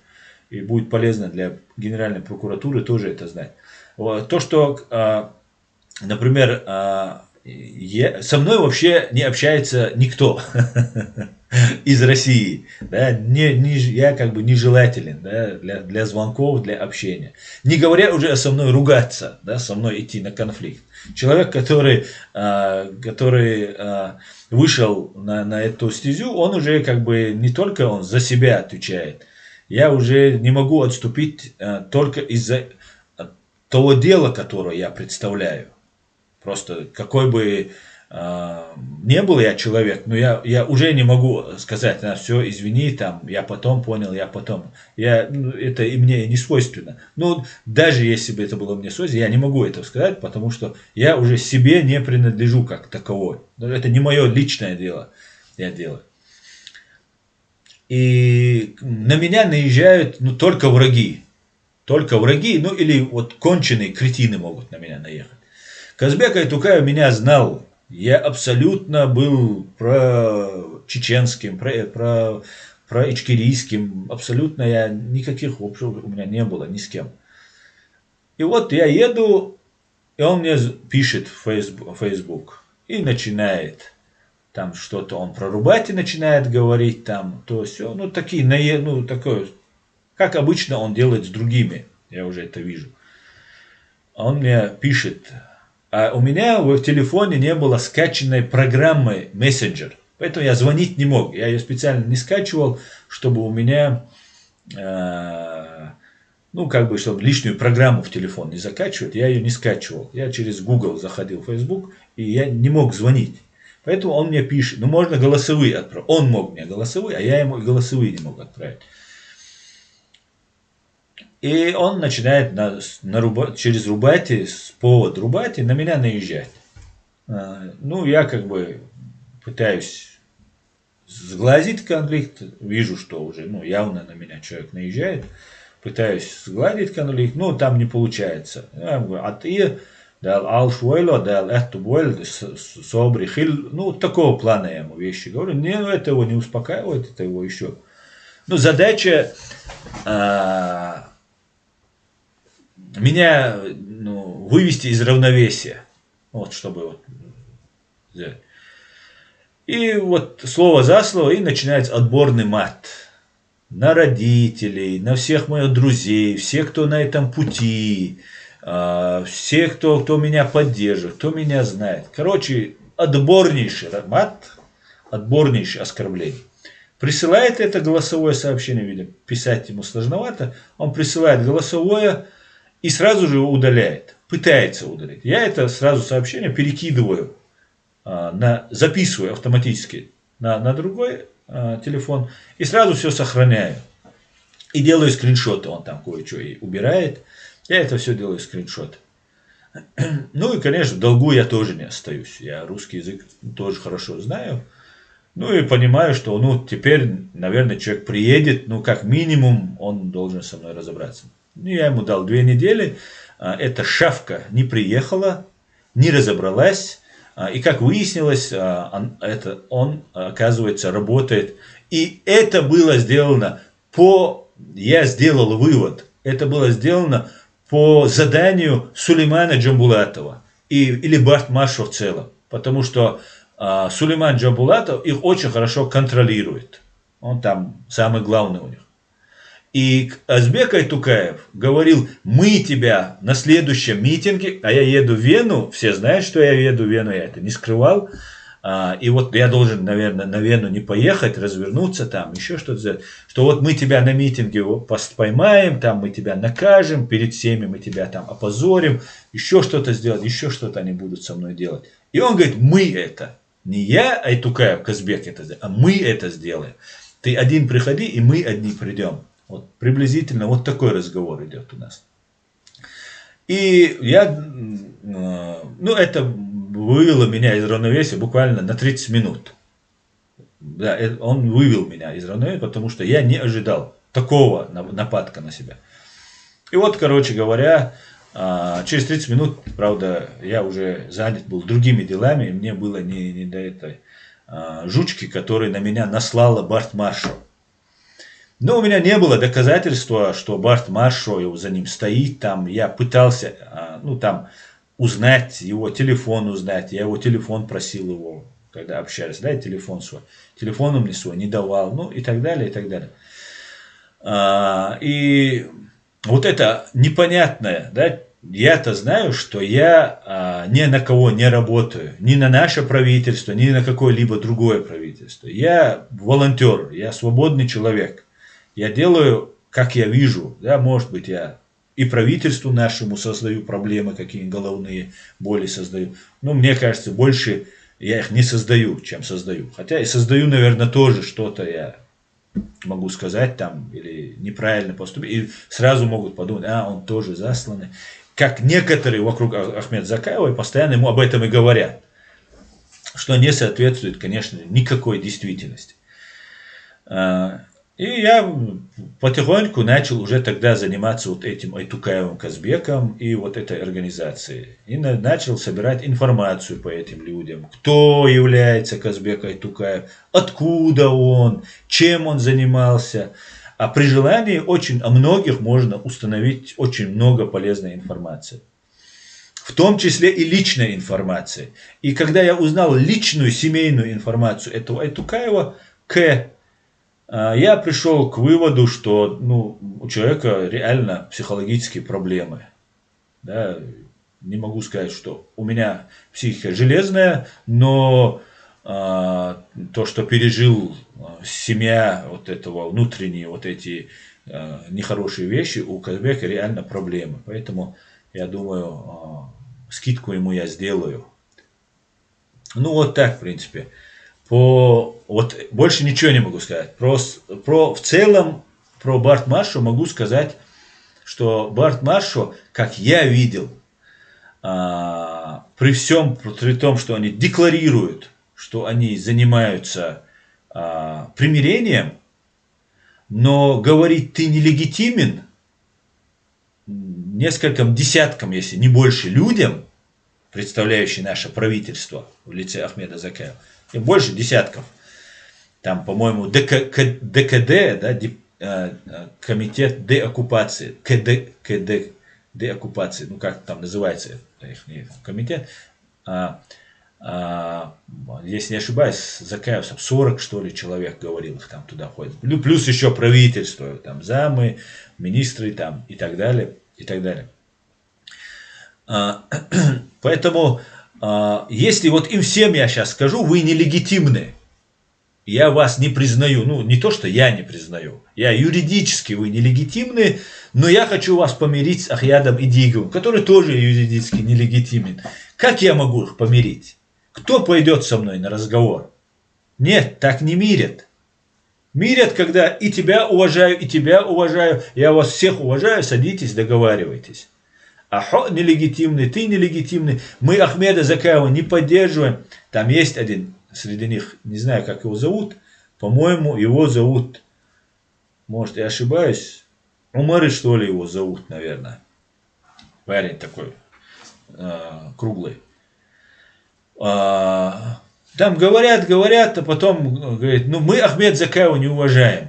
И будет полезно для Генеральной прокуратуры тоже это знать. То, что, например, со мной вообще не общается никто из России. Да? Я нежелателен, да, для звонков, для общения. Не говоря уже со мной ругаться, да, со мной идти на конфликт. Человек, который вышел на эту стезю, он уже не только он за себя отвечает. Я уже не могу отступить только из-за того дела, которое я представляю. Просто какой бы не был я человек, но я уже не могу сказать, все, извини, там, я потом понял, это и мне не свойственно. Но даже если бы это было мне свойственно, я не могу этого сказать, потому что я уже себе не принадлежу как таковой. Это не мое личное дело, я делаю. И на меня наезжают только враги. Только враги, или вот конченые кретины могут на меня наехать. Казбек Айтукаев меня знал. Я абсолютно был про-чеченским, про ичкерийским. Абсолютно я никаких общего у меня не было ни с кем. И вот я еду, и он мне пишет в Facebook. И начинает там что-то, он про Рубати начинает говорить, там, то все. Такое, как обычно он делает с другими. Я уже это вижу. Он мне пишет... А у меня в телефоне не было скачанной программы Messenger. Поэтому я звонить не мог. Я ее специально не скачивал, чтобы у меня, чтобы лишнюю программу в телефон не закачивать. Я ее не скачивал. Я через Google заходил в Facebook, и я не мог звонить. Поэтому он мне пишет. Можно голосовые отправить. Он мог мне голосовые, а я ему голосовые не мог отправить. И он начинает через Рубати, с повода Рубати, на меня наезжать. Я пытаюсь сгладить конфликт, вижу, что уже явно на меня человек наезжает, пытаюсь сгладить конфликт, там не получается. Я говорю, а ты дал алшвойло, дал эту боль, собрихил, ну, такого плана я ему вещи говорю. Не, ну, это его не успокаивает, это его еще. Ну, задача меня вывести из равновесия. Вот, чтобы вот взять. И вот слово за слово, и начинается отборный мат. На родителей, на всех моих друзей, всех, кто на этом пути, всех, кто меня поддерживает, кто меня знает. Короче, отборнейший мат, отборнейшее оскорбление. Присылает это голосовое сообщение, видимо, писать ему сложновато, он присылает голосовое и сразу же его удаляет, пытается удалить. Я это сразу сообщение перекидываю, записываю автоматически на другой телефон и сразу все сохраняю. И делаю скриншоты, он там кое-что и убирает. Я это все делаю скриншоты. Ну и, конечно, в долгу я тоже не остаюсь. Я русский язык тоже хорошо знаю. Ну и понимаю, что теперь, наверное, человек приедет, как минимум он должен со мной разобраться. Я ему дал 2 недели. Эта шавка не приехала, не разобралась. И как выяснилось, он, оказывается, работает. И это было сделано я сделал вывод, это было сделано по заданию Сулеймана Джамбулатова или Барт Машо в целом. Потому что Сулейман Джамбулатов их очень хорошо контролирует. Он там самый главный у них. И Азбек Айтукаев говорил, мы тебя на следующем митинге, а я еду в Вену, все знают, что я еду в Вену, я это не скрывал. И вот я должен, наверное, на Вену не поехать, развернуться там, еще что-то сделать. Что вот мы тебя на митинге поймаем, там мы тебя накажем, перед всеми мы тебя там опозорим, еще что-то сделать, еще что-то они будут со мной делать. И он говорит, мы это, не я, Айтукаев, Казбек это сделаем, а мы это сделаем. Ты один приходи, и мы одни придем. Вот приблизительно вот такой разговор идет у нас. И это вывело меня из равновесия буквально на 30 минут. Да, он вывел меня из равновесия, потому что я не ожидал такого нападка на себя. И вот, короче говоря, через 30 минут, правда, я уже занят был другими делами, и мне было не до этой жучки, которую на меня наслала Барт Маршо. Но у меня не было доказательства, что Барт Маршо за ним стоит. Там я пытался узнать его телефон, я его телефон просил его, когда общались, дай телефон свой. Телефон он мне свой не давал, и так далее, и так далее. И вот это непонятное, да, я-то знаю, что я ни на кого не работаю, ни на наше правительство, ни на какое-либо другое правительство. Я волонтер, я свободный человек. Я делаю, как я вижу, да, может быть, я и правительству нашему создаю проблемы, какие головные боли создаю. Но мне кажется, больше я их не создаю, чем создаю. Хотя и создаю, наверное, тоже что-то я могу сказать там, или неправильно поступить. И сразу могут подумать, он тоже засланный. Как некоторые вокруг Ахмеда Закаева постоянно ему об этом и говорят. Что не соответствует, конечно, никакой действительности. И я потихоньку начал уже тогда заниматься вот этим Айтукаевым Казбеком и вот этой организацией. И начал собирать информацию по этим людям. Кто является Казбек Айтукаев, откуда он, чем он занимался. А при желании о многих можно установить очень много полезной информации. В том числе и личной информации. И когда я узнал личную семейную информацию этого Айтукаева, я пришел к выводу, что у человека реально психологические проблемы. Да, не могу сказать, что у меня психика железная, но то, что пережил семья, вот этого внутренние, вот эти нехорошие вещи, у Казбека реально проблемы. Поэтому я думаю, скидку ему я сделаю. Вот так, в принципе. Больше ничего не могу сказать. В целом, про Барт Маршо могу сказать, что Барт Маршо, как я видел, при том, что они декларируют, что они занимаются примирением, но говорить ты нелегитимен нескольким десяткам, если не больше людям, представляющий наше правительство в лице Ахмеда Закаева. И больше десятков. Там, по-моему, ДКД, да, комитет деоккупации, КД деоккупации, ну как там называется их комитет. Если не ошибаюсь, Закаев 40, что ли, человек говорил, их там туда ходит. Ну, плюс еще правительство, там замы, министры там и так далее, и так далее. Поэтому, если вот им всем я сейчас скажу, вы нелегитимны, я вас не признаю, ну не то, что я не признаю, я юридически вы нелегитимны, но я хочу вас помирить с Ахьядом Идиговым, который тоже юридически нелегитимен. Как я могу их помирить? Кто пойдет со мной на разговор? Нет, так не мирят. Мирят, когда и тебя уважаю, я вас всех уважаю, садитесь, договаривайтесь. Ахо нелегитимный, ты нелегитимный, мы Ахмеда Закаева не поддерживаем. Там есть один среди них, не знаю, как его зовут, по-моему, его зовут, может, я ошибаюсь, Умары, что ли, его зовут, наверное. Парень такой, круглый. Там говорят, а потом говорят, ну мы Ахмед Закаева не уважаем.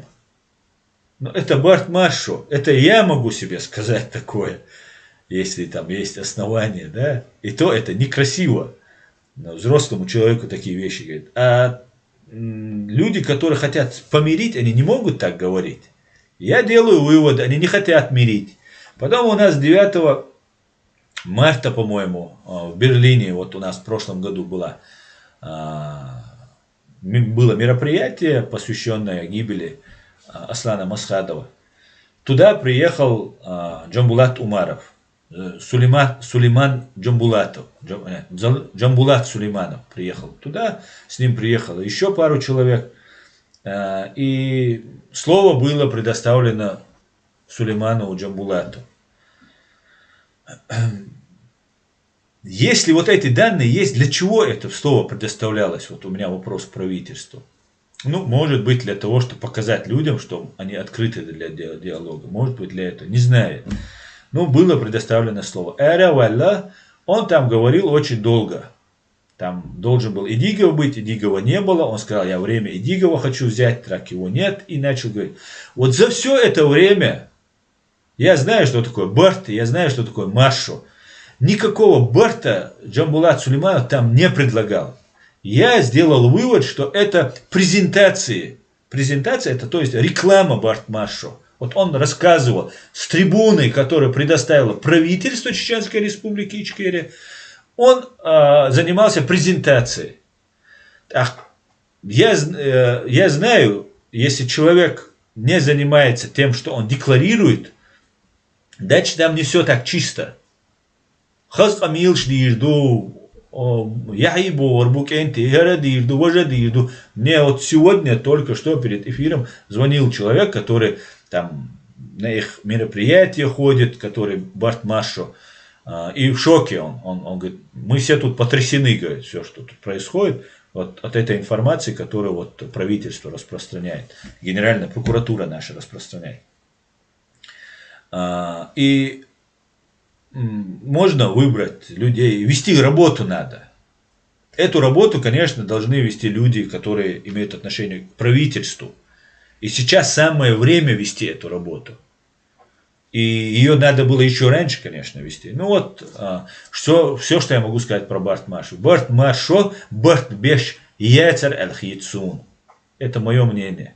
Но это Барт Маршо, это я могу себе сказать такое, если там есть основания, да. И то это некрасиво. Взрослому человеку такие вещи говорят. А люди, которые хотят помирить, они не могут так говорить. Я делаю вывод, они не хотят мирить. Потом у нас 9 марта, по-моему, в Берлине, вот у нас в прошлом году было мероприятие, посвященное гибели Аслана Масхадова. Туда приехал Джамбулат Умаров, Сулейман Джамбулатов, Джамбулат Сулейманов приехал туда, с ним приехало еще пару человек. И слово было предоставлено Сулейману Джамбулату. Если вот эти данные есть, для чего это слово предоставлялось? Вот у меня вопрос к правительству. Ну, может быть, для того, чтобы показать людям, что они открыты для диалога. Может быть, для этого. Не знаю. Но было предоставлено слово. Эра Валла, он там говорил очень долго. Там должен был Идигов быть, Идигова не было. Он сказал, я время Идигова хочу взять, так его нет. И начал говорить. Вот за все это время я знаю, что такое Барт, я знаю, что такое Маршо. Никакого Барта Джамбулат Сулейманов там не предлагал. Я сделал вывод, что это презентации. Презентация, это то есть реклама Барт Маршо. Вот он рассказывал с трибуны, которую предоставило правительство Чеченской Республики Ичкерия, он занимался презентацией. Я знаю, если человек не занимается тем, что он декларирует, дальше там не все так чисто. Мне вот сегодня только что перед эфиром звонил человек, который там на их мероприятия ходит, который Барт Маршо, и в шоке он говорит, мы все тут потрясены, говорит, все, что тут происходит, вот от этой информации, которую вот правительство распространяет, Генеральная прокуратура наша распространяет. И можно выбрать людей, вести работу надо. Эту работу, конечно, должны вести люди, которые имеют отношение к правительству. И сейчас самое время вести эту работу. И ее надо было еще раньше, конечно, вести. Ну вот, все, что я могу сказать про Барт Маршо. Барт Маршо, Барт Беш Яцер Эль-Хитсун. Это мое мнение.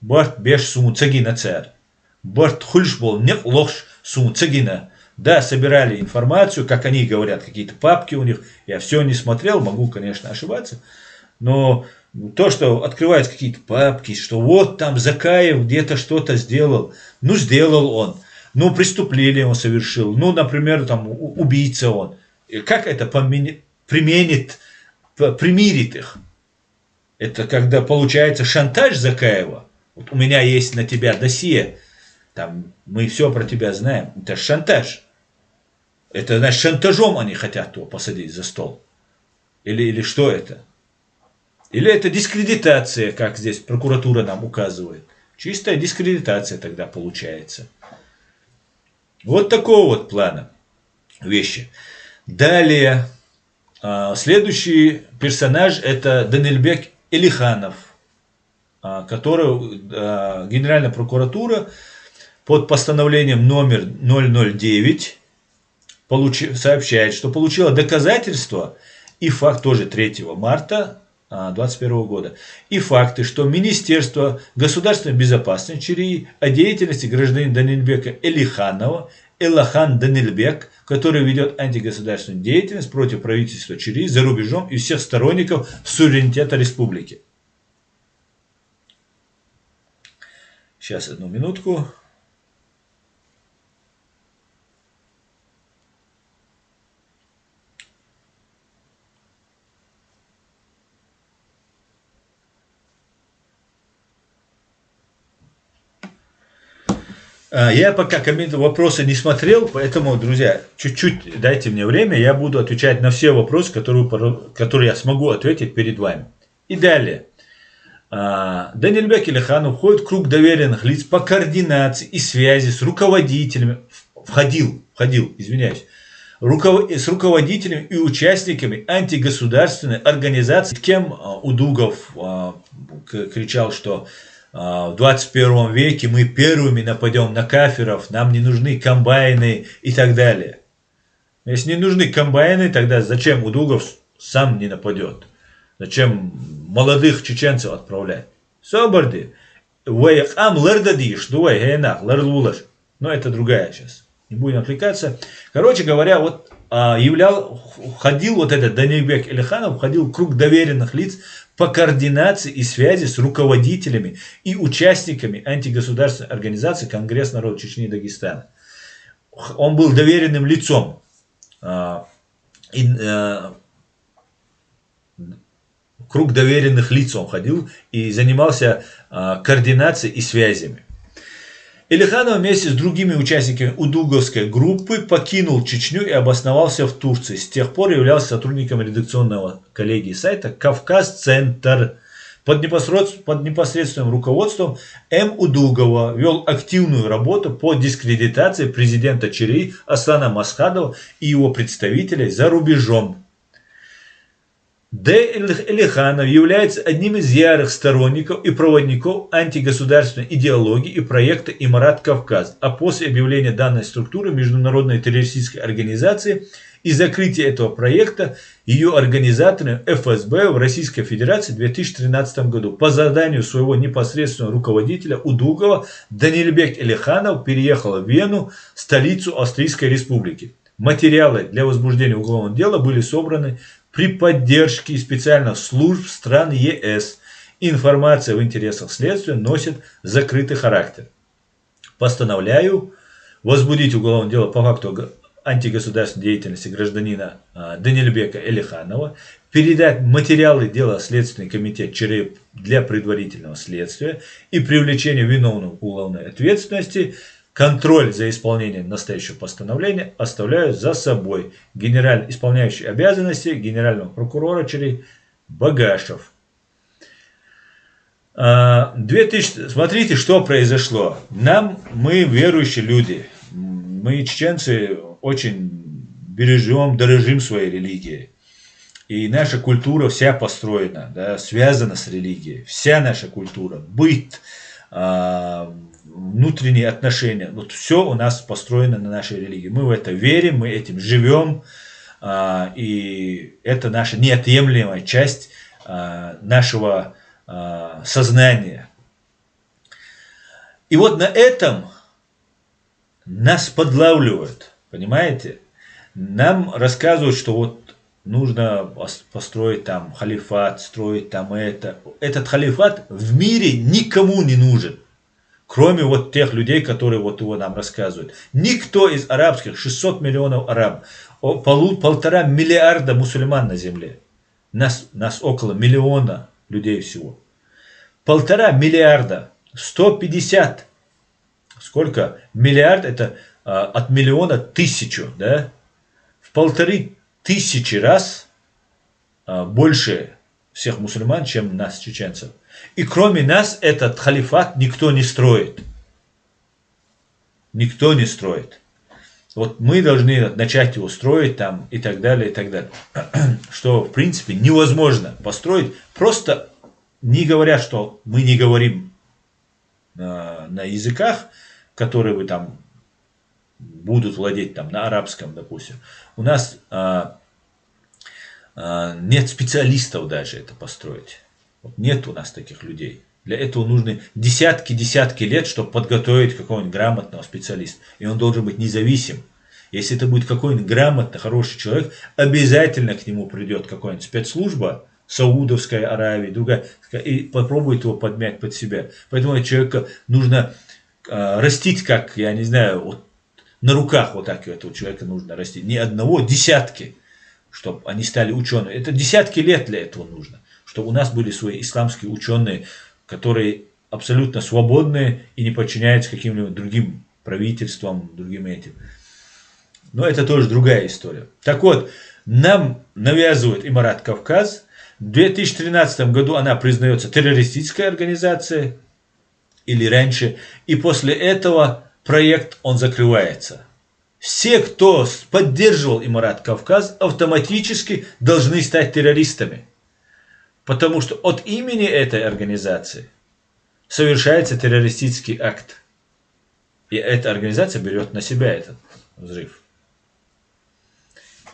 Барт Беш Сун Цагина Цер. Барт Хульшбол Нек Лохш Сун Цагина. Да, собирали информацию, как они говорят, какие-то папки у них. Я все не смотрел, могу, конечно, ошибаться. Но то, что открываются какие-то папки, что вот там Закаев где-то что-то сделал. Ну, сделал он. Ну, преступление он совершил. Ну, например, там убийца он. И как это примирит их? Это когда получается шантаж Закаева. Вот у меня есть на тебя досье. Там мы все про тебя знаем. Это шантаж. Это, значит, шантажом они хотят его посадить за стол. Или что это? Или это дискредитация, как здесь прокуратура нам указывает. Чистая дискредитация тогда получается. Вот такого вот плана вещи. Далее, Следующий персонаж это Данильбек Элиханов, который Генеральная прокуратура под постановлением номер 009 сообщает, что получила доказательства и факт тоже 3 марта 2021 года. И факты, что Министерство государственной безопасности ЧРИ о деятельности гражданина Данильбека Элиханова, Элахан Данильбек, который ведет антигосударственную деятельность против правительства ЧРИ за рубежом и всех сторонников суверенитета республики. Сейчас, одну минутку. Я пока вопросы не смотрел, поэтому, друзья, чуть-чуть дайте мне время, я буду отвечать на все вопросы, которые я смогу ответить перед вами. И далее. Данильбек Элиханов входит в круг доверенных лиц по координации и связи с руководителями, с руководителями и участниками антигосударственной организации. Кем Удугов кричал, что в 21 веке мы первыми нападем на кафиров, нам не нужны комбайны и так далее. Если не нужны комбайны, тогда зачем Удугов сам не нападет? Зачем молодых чеченцев отправлять? Соборди. Но это другая сейчас. Не будем отвлекаться. Короче говоря, входил вот этот Данильбек Элиханов, входил в круг доверенных лиц по координации и связи с руководителями и участниками антигосударственной организации Конгресс народов Чечни и Дагестана. Он был доверенным лицом. Круг доверенных лиц он ходил и занимался координацией и связями. Элиханов вместе с другими участниками удуговской группы покинул Чечню и обосновался в Турции. С тех пор являлся сотрудником редакционного коллегии сайта «Кавказ-Центр». Под непосредственным руководством М. Удугова вел активную работу по дискредитации президента ЧРИ Аслана Масхадова и его представителей за рубежом. Д. Элиханов является одним из ярых сторонников и проводников антигосударственной идеологии и проекта «Имарат-Кавказ», а после объявления данной структуры международной террористической организации и закрытия этого проекта ее организаторами ФСБ в Российской Федерации в 2013 году по заданию своего непосредственного руководителя Удугова Данильбек Элиханов переехал в Вену, столицу Австрийской Республики. Материалы для возбуждения уголовного дела были собраны при поддержке специальных служб стран ЕС. Информация в интересах следствия носит закрытый характер. Постановляю возбудить уголовное дело по факту антигосударственной деятельности гражданина Данильбека Элиханова, передать материалы дела в Следственный комитет ЧРИ для предварительного следствия и привлечения виновных к уголовной ответственности. Контроль за исполнением настоящего постановления оставляю за собой исполняющий обязанности генерального прокурора ЧРИ Багашев. Смотрите, что произошло. Мы верующие люди. Мы, чеченцы, очень дорожим своей религией. И наша культура вся построена, связана с религией. Вся наша культура, быт, внутренние отношения. Все у нас построено на нашей религии. Мы в это верим, мы этим живем. И это наша неотъемлемая часть нашего сознания. И вот на этом нас подлавливают. Понимаете? Нам рассказывают, что нужно построить там халифат, строить там это. Этот халифат в мире никому не нужен. Кроме тех людей, которые его нам рассказывают. Никто из арабских, 600 миллионов араб, 1,5 миллиарда мусульман на земле. Нас около миллиона людей всего. 1,5 миллиарда, 150. Сколько? Миллиард это от миллиона 1000, да? В 1500 раз больше всех мусульман, чем нас, чеченцев. И кроме нас этот халифат никто не строит. Никто не строит. вот мы должны начать его строить там и так далее, и так далее. Что, в принципе, невозможно построить, просто не говоря, что мы не говорим на языках, которые вы там будут владеть там на арабском, допустим. У нас нет специалистов даже это построить. Вот нет у нас таких людей. Для этого нужны десятки лет, чтобы подготовить какого-нибудь грамотного специалиста. И он должен быть независим. Если это будет какой-нибудь грамотный, хороший человек, обязательно к нему придет какая-нибудь спецслужба, Саудовская Аравия, другая, и попробует его подмять под себя. Поэтому человека нужно растить, как, я не знаю, вот на руках вот так этого человека нужно растить. Не одного, десятки, чтобы они стали учеными. Это десятки лет для этого нужно. Чтобы у нас были свои исламские ученые, которые абсолютно свободные и не подчиняются каким-либо другим правительствам, другим этим. Но это тоже другая история. Так вот, нам навязывает Эмират Кавказ. В 2013 году она признается террористической организацией, или раньше, и после этого проект он закрывается. Все, кто поддерживал Эмират Кавказ, автоматически должны стать террористами. Потому что от имени этой организации совершается террористический акт. И эта организация берет на себя этот взрыв.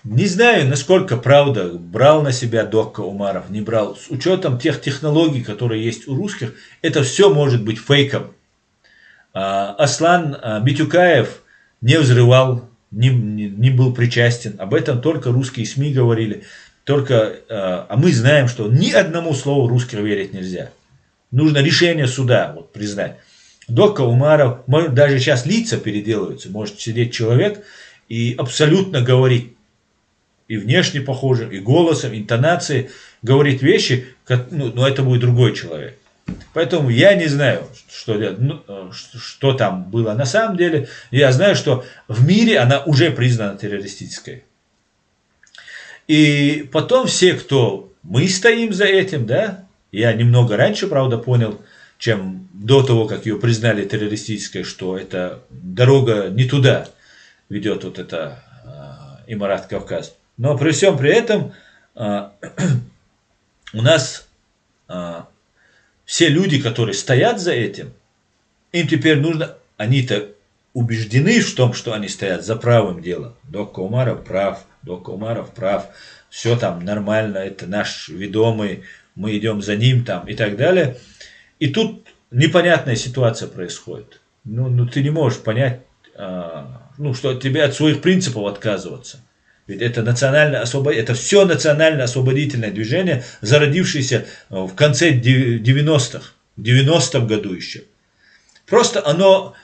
Не знаю, насколько правда брал на себя Докка Умаров, не брал. С учетом тех технологий, которые есть у русских, это все может быть фейком. Аслан Битюкаев не взрывал, не был причастен. Об этом только русские СМИ говорили. А мы знаем, что ни одному слову русских верить нельзя. Нужно решение суда вот, признать. Докка Умаров, даже сейчас лица переделываются. Может сидеть человек и абсолютно говорить. И внешне похоже, и голосом, интонацией говорит вещи, но это будет другой человек. Поэтому я не знаю, что там было на самом деле. Я знаю, что в мире она уже признана террористической. И потом все, кто мы стоим за этим, да, я немного раньше, правда, понял, чем до того, как ее признали террористической, что это дорога не туда ведет вот это Эмират Кавказ. Но при всем при этом у нас все люди, которые стоят за этим, им теперь нужно, они-то убеждены в том, что они стоят за правым делом. Докка Умаров прав, Докка Умаров прав, все там нормально, это наш ведомый, мы идем за ним там и так далее. И тут непонятная ситуация происходит. Ну ты не можешь понять, что тебе от своих принципов отказываться. Ведь это это все национально-освободительное движение, зародившееся в конце 90-х, в 90-м году еще. Просто оно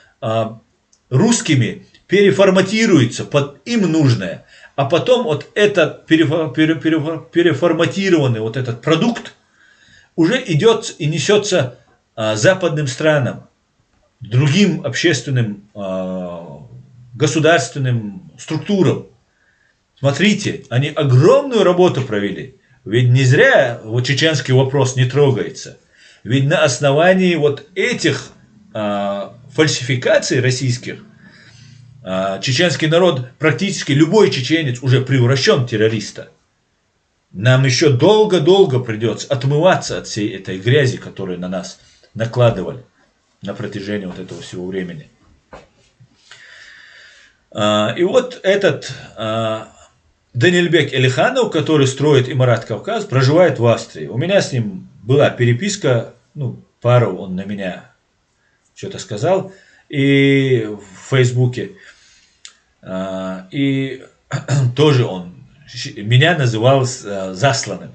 русскими переформатируется под им нужное, а потом вот этот переформатированный вот этот продукт уже идет и несется западным странам, другим общественным, государственным структурам. Смотрите, они огромную работу провели. Ведь не зря вот чеченский вопрос не трогается. Ведь на основании вот этих фальсификаций российских чеченский народ, практически любой чеченец уже превращен в террориста. Нам еще долго-долго придется отмываться от всей этой грязи, которую на нас накладывали на протяжении вот этого всего времени. И вот этот Данильбек Элиханов, который строит Эмират Кавказ, проживает в Австрии. У меня с ним была переписка, пару он на меня что-то сказал, и в Фейсбуке. И тоже он меня называл засланным.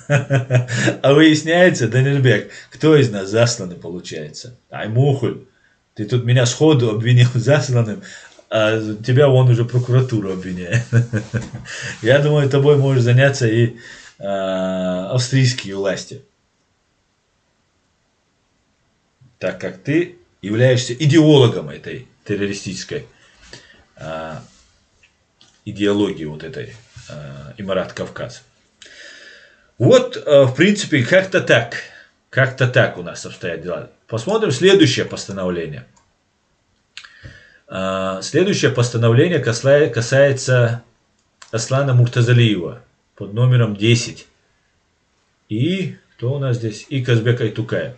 А выясняется, Данильбек, кто из нас засланный получается? Аймухуль, ты тут меня сходу обвинил засланным, а тебя вон уже прокуратуру обвиняет. Я думаю, тобой может заняться и австрийские власти. Так как ты являешься идеологом этой террористической идеологии вот этой Эмират Кавказ. Вот, в принципе, как-то так у нас обстоят дела. Посмотрим следующее постановление. Следующее постановление касается Аслана Муртазалиева под номером 10. И кто у нас здесь? И Казбек Айтукаев.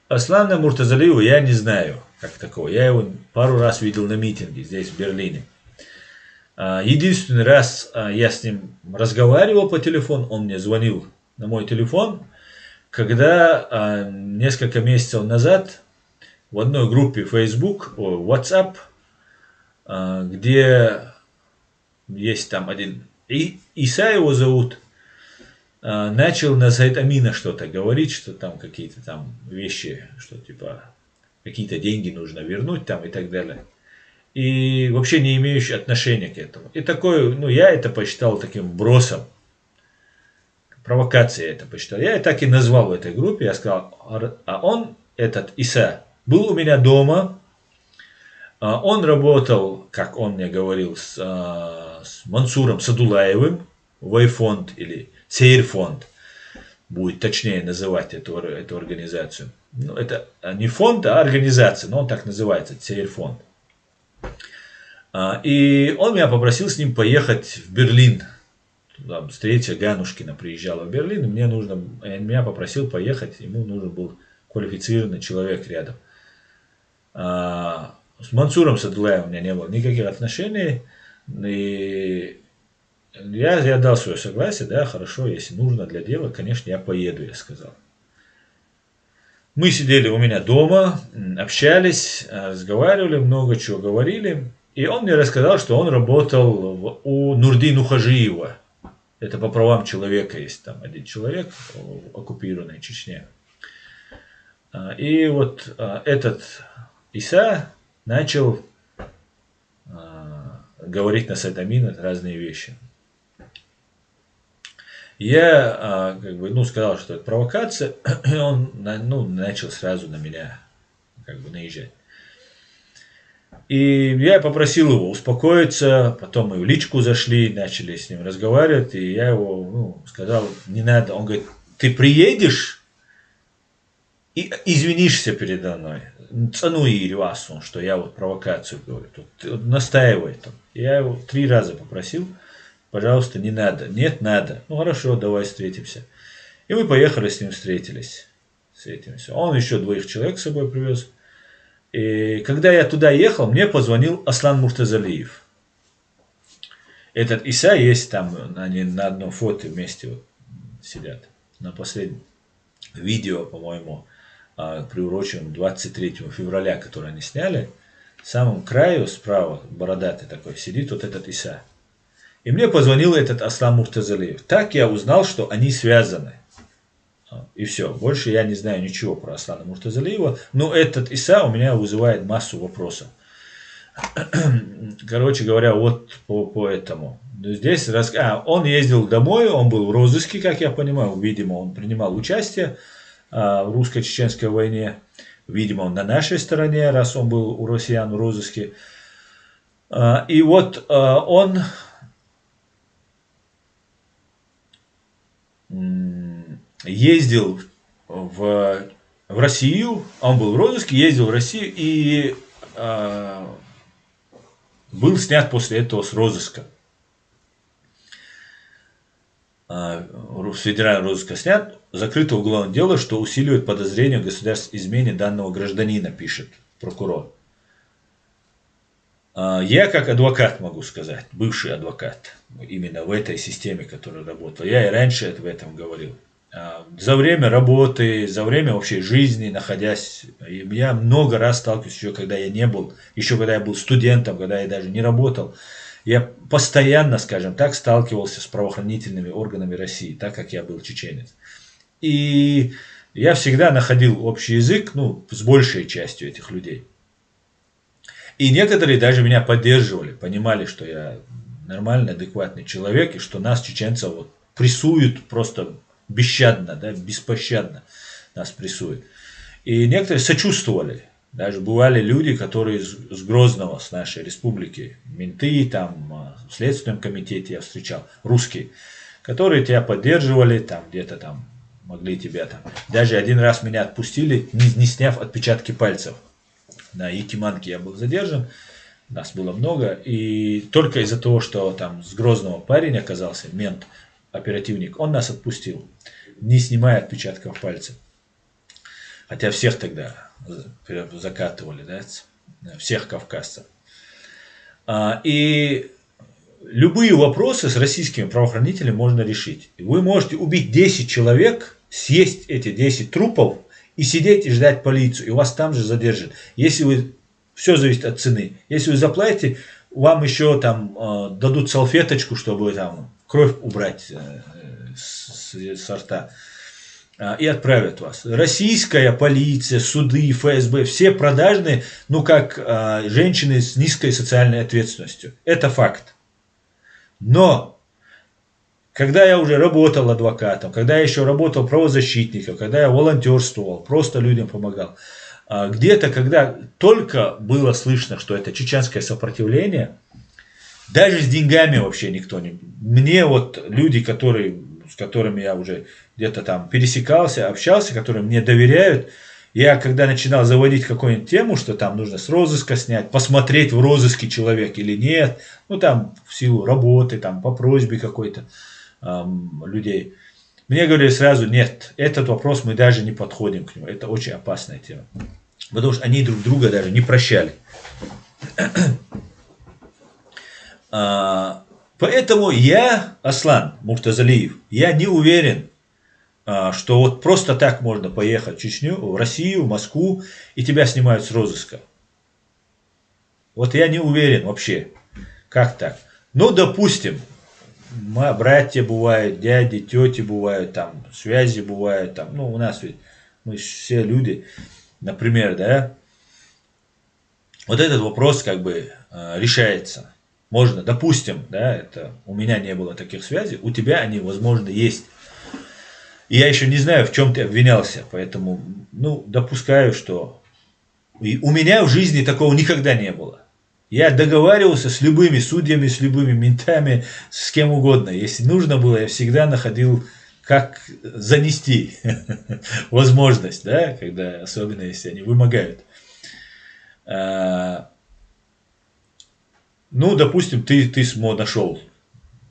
Аслана Муртазалиева я не знаю, как такого. Я его пару раз видел на митинге здесь, в Берлине. Единственный раз я с ним разговаривал по телефону, он мне звонил на мой телефон, когда несколько месяцев назад в одной группе Facebook, WhatsApp, где есть там один, Иса его зовут, начал на сайт Амина что-то говорить, что там какие-то там вещи, что типа какие-то деньги нужно вернуть там и так далее. И вообще не имеющий отношения к этому. И такой, я это посчитал таким бросом. Провокацией я это посчитал. Я так и назвал в этой группе. Я сказал, а он, этот Иса, был у меня дома. Он работал, как он мне говорил, с Мансуром Садулаевым, Вайфонд или Цейрфонд. Будет точнее называть эту организацию. Это не фонд, а организация, но он так называется, Цейрфонд. И он меня попросил с ним поехать в Берлин. Там встреча Ганушкина приезжала в Берлин, и меня попросил поехать, ему нужен был квалифицированный человек рядом. С Мансуром Садулаевым у меня не было никаких отношений, и я дал свое согласие, да, хорошо, если нужно для дела, конечно, я поеду, я сказал. Мы сидели у меня дома, общались, разговаривали, много чего говорили. И он мне рассказал, что он работал у Нурдина Хажиева. Это по правам человека есть там один человек в оккупированной Чечне. И вот этот Иса начал говорить на сайт Амина разные вещи. Я сказал, что это провокация, и он начал сразу на меня наезжать. И я попросил его успокоиться, потом мы в личку зашли, начали с ним разговаривать, и я его сказал, не надо. Он говорит, ты приедешь и извинишься передо мной. Цану и ревасу, что я вот провокацию говорю. Тут настаивай там. Я его 3 раза попросил, пожалуйста, не надо. Нет, надо. Ну хорошо, давай встретимся. И мы поехали с ним встретились. Он еще 2 человек с собой привез. И когда я туда ехал, мне позвонил Аслан Муртазалиев. Этот Иса есть там, они на одном фото вместе вот сидят. На последнем видео, по-моему, приуроченном 23 февраля, которое они сняли. В самом краю справа, бородатый такой, сидит вот этот Иса. И мне позвонил этот Аслан Муртазалиев. Так я узнал, что они связаны. И все. Больше я не знаю ничего про Аслана Муртазалиева. Но этот Иса у меня вызывает массу вопросов. Короче говоря, вот по этому. Здесь он ездил домой, он был в розыске, как я понимаю. Видимо, он принимал участие в русско-чеченской войне. Видимо, он на нашей стороне, раз он был у россиян в розыске. И вот он ездил в Россию, он был в розыске, ездил в Россию и был снят после этого с розыска. С федерального розыска снят, закрыто уголовное дело, что усиливает подозрение в государственной измене данного гражданина, пишет прокурор. Я как адвокат могу сказать, бывший адвокат, именно в этой системе, которая работала. Я и раньше в этом говорил. За время работы, за время вообще жизни, находясь, я много раз сталкиваюсь, еще когда я был студентом, когда я даже не работал, я постоянно, скажем так, сталкивался с правоохранительными органами России, так как я был чеченец. И я всегда находил общий язык, с большей частью этих людей. И некоторые даже меня поддерживали, понимали, что я нормальный, адекватный человек, и что нас, чеченцев, прессуют просто бесщадно, да, беспощадно нас прессуют. И некоторые сочувствовали. Даже бывали люди, которые с Грозного, с нашей республики, менты, там, в Следственном комитете я встречал, русские, которые тебя поддерживали, там, где-то там, могли тебя там. Даже один раз меня отпустили, не сняв отпечатки пальцев. На Якиманке я был задержан, нас было много, и только из-за того, что там с Грозного парень оказался, мент, оперативник, он нас отпустил, не снимая отпечатков пальцев. Хотя всех тогда закатывали, да, всех кавказцев. И любые вопросы с российскими правоохранителями можно решить. Вы можете убить 10 человек, съесть эти 10 трупов и сидеть и ждать полицию, и вас там же задержат. Если вы, все зависит от цены. Если вы заплатите, вам еще там дадут салфеточку, чтобы там кровь убрать с рта. И отправят вас. Российская полиция, суды, ФСБ, все продажные, ну как женщины с низкой социальной ответственностью. Это факт. Но, когда я уже работал адвокатом, когда я еще работал правозащитником, когда я волонтерствовал, просто людям помогал, где-то, когда только было слышно, что это чеченское сопротивление, даже с деньгами вообще никто не... Мне вот люди, с которыми я уже где-то там пересекался, общался, которые мне доверяют, я когда начинал заводить какую-нибудь тему, что там нужно с розыска снять, посмотреть, в розыске человек или нет, ну там в силу работы, там по просьбе какой-то людей, мне говорили сразу, нет, этот вопрос мы даже не подходим к нему, это очень опасная тема. Потому что они друг друга даже не прощали. Поэтому я, Аслан Муртазалиев, я не уверен, что вот просто так можно поехать в Чечню, в Россию, в Москву, и тебя снимают с розыска. Вот я не уверен вообще, как так. Ну, допустим, братья бывают, дяди, тети бывают, там, связи бывают, там, ну, у нас ведь, мы все люди, например, да, вот этот вопрос как бы решается. Можно, допустим, да, это у меня не было таких связей, у тебя они, возможно, есть. И я еще не знаю, в чем ты обвинялся, поэтому, ну, допускаю, что и у меня в жизни такого никогда не было. Я договаривался с любыми судьями, с любыми ментами, с кем угодно. Если нужно было, я всегда находил, как занести возможность, да, когда, особенно если они вымогают. Ну, допустим, ты нашел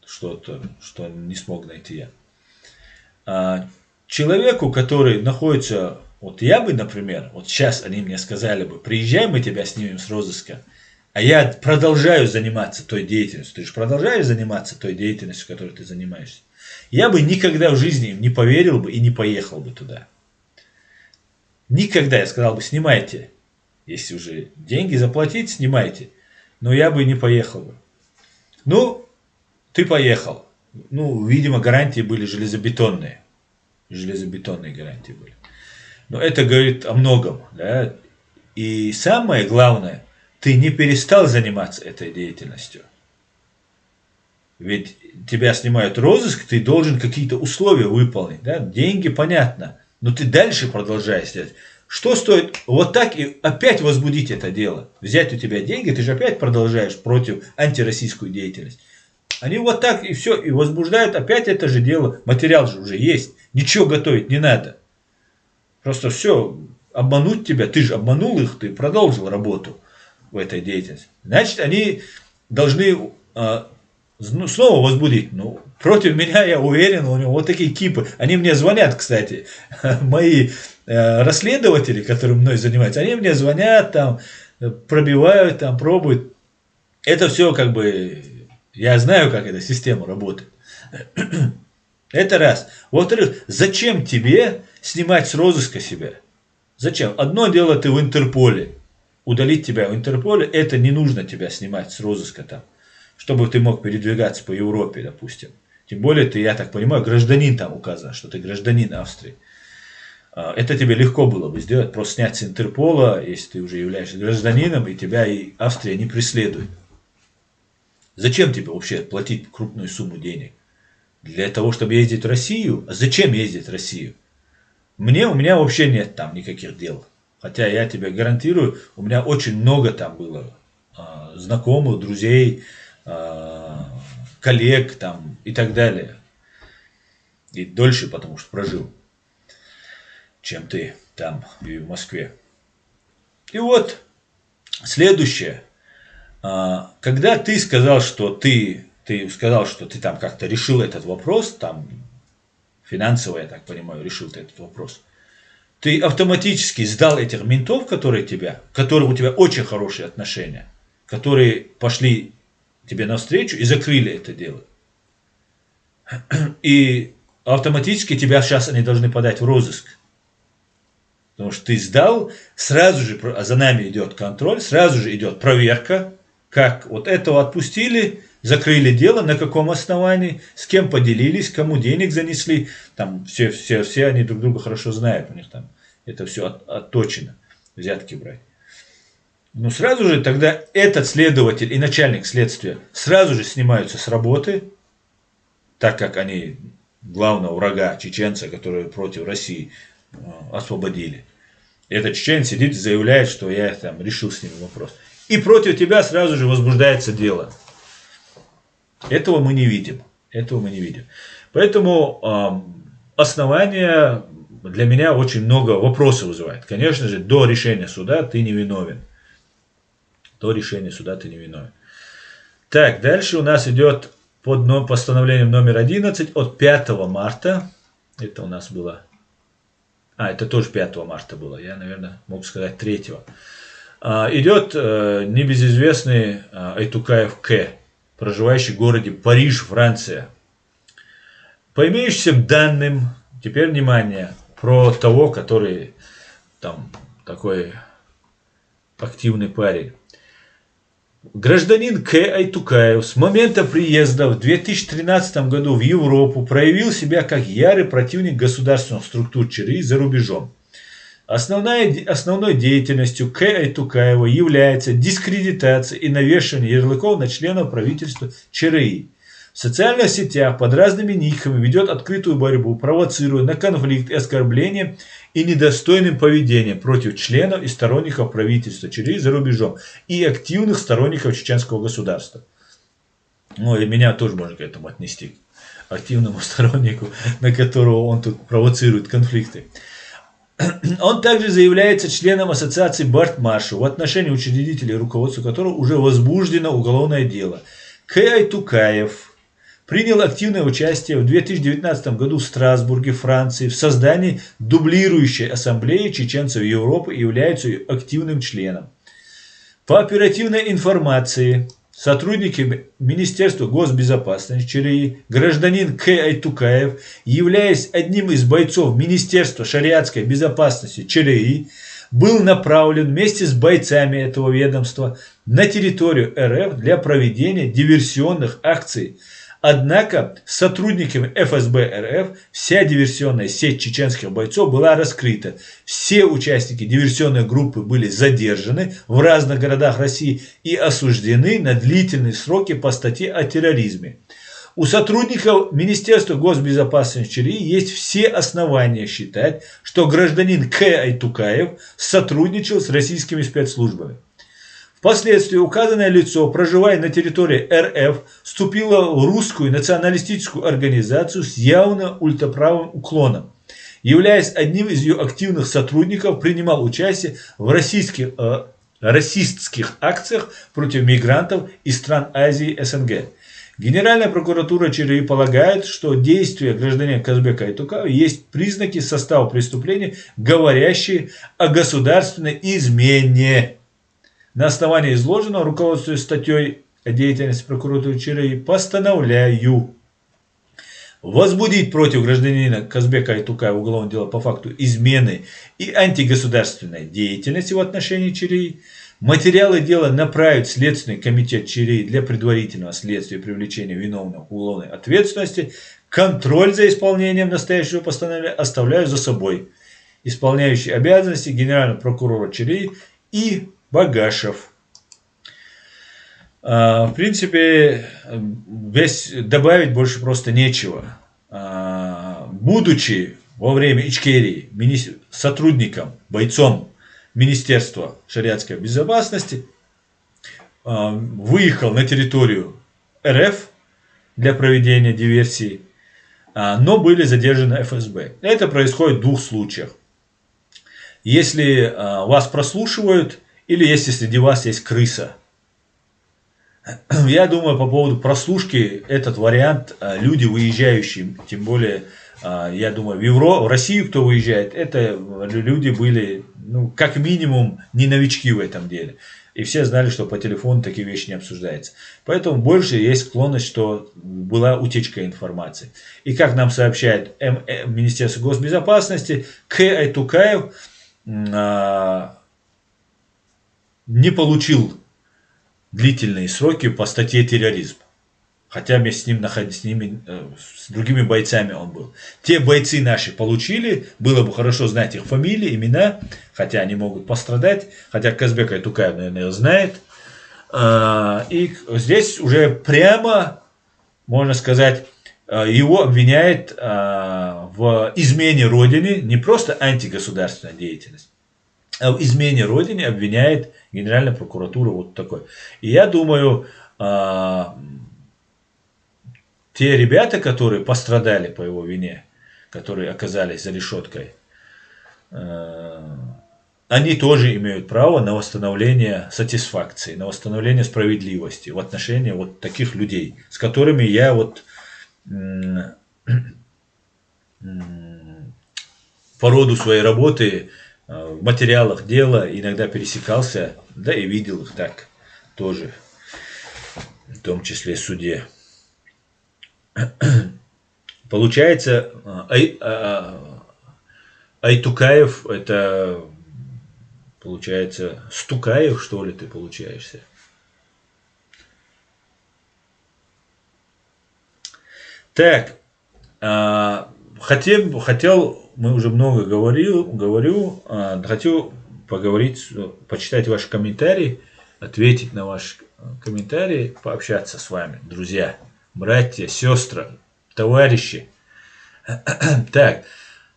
что-то, что не смог найти я. Человеку, который находится, вот я бы, например, вот сейчас они мне сказали бы, приезжай, мы тебя снимем с розыска, а я продолжаю заниматься той деятельностью, ты же продолжаешь заниматься той деятельностью, которой ты занимаешься, я бы никогда в жизни им не поверил бы и не поехал бы туда. Никогда я сказал бы, снимайте, если уже деньги заплатить, снимайте. Но я бы не поехал бы. Ну, ты поехал. Ну, видимо, гарантии были железобетонные. Железобетонные гарантии были. Но это говорит о многом. Да? И самое главное, ты не перестал заниматься этой деятельностью. Ведь тебя снимают розыск, ты должен какие-то условия выполнить. Да? Деньги, понятно. Но ты дальше продолжаешь делать. Что стоит вот так и опять возбудить это дело? Взять у тебя деньги, ты же опять продолжаешь против антироссийскую деятельность. Они вот так и все, и возбуждают опять это же дело. Материал же уже есть. Ничего готовить не надо. Просто все, обмануть тебя, ты же обманул их, ты продолжил работу в этой деятельности. Значит, они должны снова возбудить. Ну, против меня, я уверен, у него вот такие кипы. Они мне звонят, кстати, мои расследователи, которые мной занимаются, они мне звонят, там, пробивают, там, пробуют. Это все как бы, я знаю, как эта система работает. Это раз. Во-вторых, зачем тебе снимать с розыска себя? Зачем? Одно дело, ты в Интерполе. Удалить тебя в Интерполе, это не нужно тебя снимать с розыска там, чтобы ты мог передвигаться по Европе, допустим. Тем более ты, я так понимаю, гражданин там указано, что ты гражданин Австрии. Это тебе легко было бы сделать, просто снять с Интерпола, если ты уже являешься гражданином, и тебя и Австрия не преследует. Зачем тебе вообще платить крупную сумму денег? Для того, чтобы ездить в Россию? А зачем ездить в Россию? У меня вообще нет там никаких дел. Хотя я тебе гарантирую, у меня очень много там было знакомых, друзей, коллег там и так далее. И дольше, потому что прожил, чем ты там в Москве. И вот, Следующее. Когда ты сказал, что ты там как-то решил этот вопрос, там финансово, я так понимаю, решил ты этот вопрос, ты автоматически сдал этих ментов, которые у тебя очень хорошие отношения, которые пошли тебе навстречу и закрыли это дело. И автоматически тебя сейчас они должны подать в розыск. Потому что ты сдал, сразу же за нами идет контроль, сразу же идет проверка, как вот этого отпустили, закрыли дело, на каком основании, с кем поделились, кому денег занесли. Там все они друг друга хорошо знают, у них там это все отточено, взятки брать. Но сразу же тогда этот следователь и начальник следствия сразу же снимаются с работы, так как они главного врага чеченца, который против России, освободили. И этот чеченец сидит и заявляет, что я там решил с ним вопрос. И против тебя сразу же возбуждается дело. Этого мы не видим. Поэтому основания для меня очень много вопросов вызывает. Конечно же, до решения суда ты не виновен. Так, дальше у нас идет под постановлением номер 11 от 5 марта. Это у нас было... это тоже 5 марта было. Я, наверное, мог сказать 3. Идет небезызвестный Айтукаев К., проживающий в городе Париж, Франция. По имеющимся данным, теперь внимание, про того, который там такой активный парень. Гражданин К. Айтукаев с момента приезда в 2013 году в Европу проявил себя как ярый противник государственных структур ЧРИ за рубежом. Основной деятельностью К. Айтукаева является дискредитация и навешивание ярлыков на членов правительства ЧРИ. В социальных сетях под разными никами ведет открытую борьбу, провоцируя на конфликт и оскорбление и недостойным поведением против членов и сторонников правительства ЧРИ за рубежом и активных сторонников чеченского государства. Ну и меня тоже можно к этому отнести, активному стороннику, на которого он тут провоцирует конфликты. Он также заявляется членом ассоциации Бартмашу, в отношении учредителей, руководства которого уже возбуждено уголовное дело. К. Айтукаев принял активное участие в 2019 году в Страсбурге, Франции, в создании дублирующей ассамблеи чеченцев Европы и является ее активным членом. По оперативной информации, сотрудники Министерства госбезопасности ЧРИ, гражданин К. Айтукаев, являясь одним из бойцов Министерства шариатской безопасности ЧРИ, был направлен вместе с бойцами этого ведомства на территорию РФ для проведения диверсионных акций. Однако с сотрудниками ФСБ РФ вся диверсионная сеть чеченских бойцов была раскрыта. Все участники диверсионной группы были задержаны в разных городах России и осуждены на длительные сроки по статье о терроризме. У сотрудников Министерства госбезопасности ЧРИ есть все основания считать, что гражданин К. Айтукаев сотрудничал с российскими спецслужбами. Впоследствии указанное лицо, проживая на территории РФ, вступило в русскую националистическую организацию с явно ультраправым уклоном. Являясь одним из ее активных сотрудников, принимал участие в расистских акциях против мигрантов из стран Азии и СНГ. Генеральная прокуратура ЧРИ полагает, что действия гражданина Казбека Айтукаева есть признаки состава преступления, говорящие о государственной измене. На основании изложенного, руководствуясь статьей о деятельности прокуратуры ЧРИ, постановляю возбудить против гражданина Казбека Айтукаева уголовное дело по факту измены и антигосударственной деятельности в отношении ЧРИ. Материалы дела направить в Следственный комитет ЧРИ для предварительного следствия и привлечения виновных к уголовной ответственности. Контроль за исполнением настоящего постановления оставляю за собой. Исполняющий обязанности генерального прокурора ЧРИ и Багашев. В принципе, добавить больше просто нечего. Будучи во время Ичкерии сотрудником, бойцом Министерства шариатской безопасности, выехал на территорию РФ для проведения диверсии, но были задержаны ФСБ. Это происходит в двух случаях. Если вас прослушивают или если среди вас есть крыса. Я думаю, по поводу прослушки, этот вариант, люди выезжающие, тем более, я думаю, в Россию, кто выезжает, это люди были, ну, как минимум, не новички в этом деле. И все знали, что по телефону такие вещи не обсуждаются. Поэтому больше есть склонность, что была утечка информации. И как нам сообщает Министерство госбезопасности, Айтукаев не получил длительные сроки по статье терроризм. Хотя вместе с ним находились, с другими бойцами он был. Те бойцы наши получили, было бы хорошо знать их фамилии, имена, хотя они могут пострадать, хотя Казбек Айтукаев, наверное, знает. И здесь уже прямо, можно сказать, его обвиняют в измене Родине, не просто антигосударственная деятельность, а в измене Родине обвиняет Генеральная прокуратура вот такой. И я думаю, те ребята, которые пострадали по его вине, которые оказались за решеткой, они тоже имеют право на восстановление сатисфакции, на восстановление справедливости в отношении вот таких людей, с которыми я вот по роду своей работы в материалах дела иногда пересекался, да и видел их так тоже, в том числе в суде. Получается, Айтукаев, это получается Стукаев, что ли, ты получаешься. Так, хотел, мы уже много говорю, хочу поговорить, почитать ваши комментарии, ответить на ваши комментарии, пообщаться с вами, друзья, братья, сестры, товарищи. Так,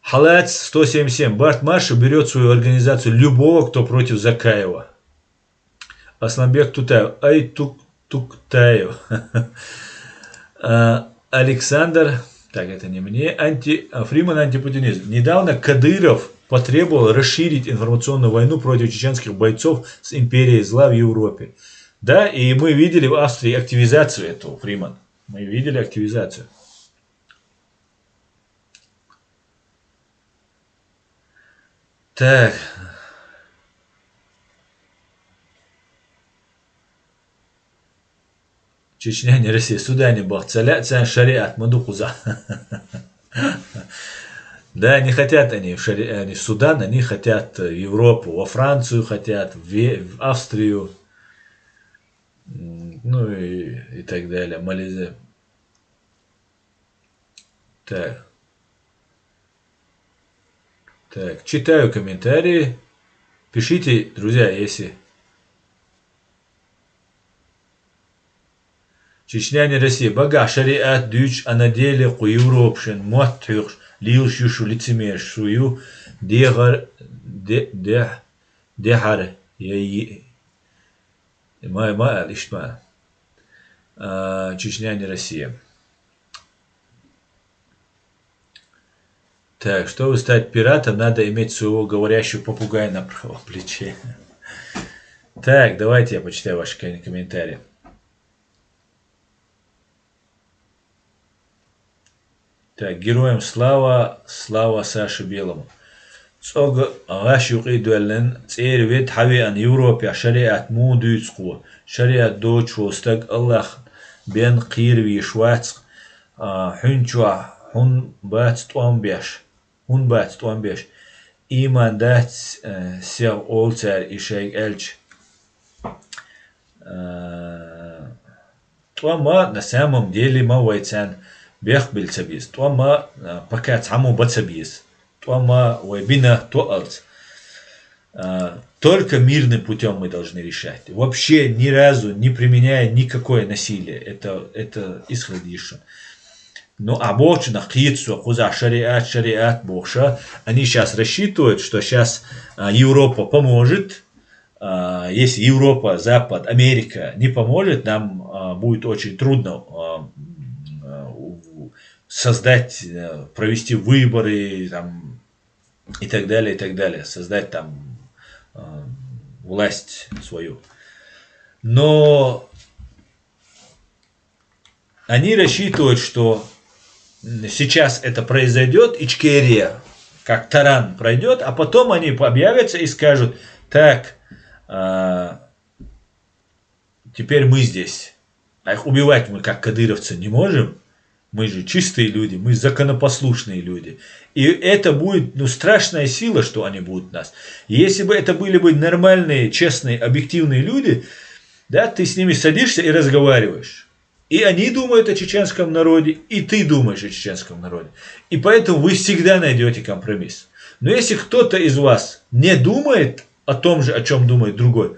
Халац 177. Барт Маша берет свою организацию любого, кто против Закаева. Асланбек Тутаев. Туктаев. Александр, так это не мне, Фриман антипутинизм. Недавно Кадыров потребовал расширить информационную войну против чеченских бойцов с империей зла в Европе. Да, и мы видели в Австрии активизацию этого, Фриман. Мы видели активизацию. Так. Чечня не Россия. Сюда не бахцалят, шариат, мадукуза. Да, не хотят они в Судан, они хотят в Европу, во Францию хотят, в Австрию, ну и так далее, Малайзия. Так. Так, читаю комментарии. Пишите, друзья, если... Чечня не Россия. Бага шариат дюч, а на деле куюропшен, муаттюрш, лилшюшу лицемершую, дехар, ишма. Чечня не Россия. Так, чтобы стать пиратом, надо иметь своего говорящего попугая на правом плече. Так, давайте я почитаю ваши комментарии. Так, героям слава, слава Саше Белому. Цога гашуqi дуэлен цервет хавиан Европе шариат мудуцку, шариат дочвостак Аллах бен қирви швац хунчва хун бац туамбеш. Hun bát tuambеш. Iman dát szél olcár iség elcs. Туама на самом деле мавайцан бех бельцабиз. Туама пока цаму бацабиз. Туама вайбина туалц. Только мирным путем мы должны решать. Вообще ни разу не применяя никакое насилие. Это исходишь. Ну, а бочна хитсу, куза шариат бокша, они сейчас рассчитывают, что сейчас Европа поможет. Если Европа, Запад, Америка не поможет, нам будет очень трудно создать, провести выборы там, и так далее, создать там власть свою. Но они рассчитывают, что сейчас это произойдет, Ичкерия, как таран пройдет, а потом они объявятся и скажут, так, теперь мы здесь. А их убивать мы, как кадыровцы, не можем. Мы же чистые люди, мы законопослушные люди. И это будет страшная сила, что они будут нас. Если бы это были бы нормальные, честные, объективные люди, да, ты с ними садишься и разговариваешь. И они думают о чеченском народе, и ты думаешь о чеченском народе. И поэтому вы всегда найдете компромисс. Но если кто-то из вас не думает о том же, о чем думает другой,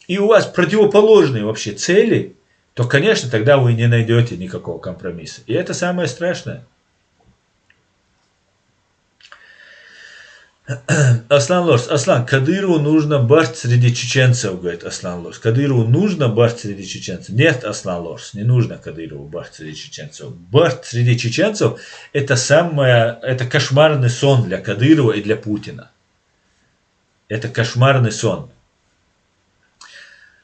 и у вас противоположные вообще цели, то, конечно, тогда вы не найдете никакого компромисса. И это самое страшное. Аслан Лорс, Аслан, Кадырову нужно барт среди чеченцев, говорит Аслан Лорс. Кадырову нужно барт среди чеченцев? Нет, Аслан Лорс, не нужно Кадырову барт среди чеченцев. Барт среди чеченцев это кошмарный сон для Кадырова и для Путина. Это кошмарный сон.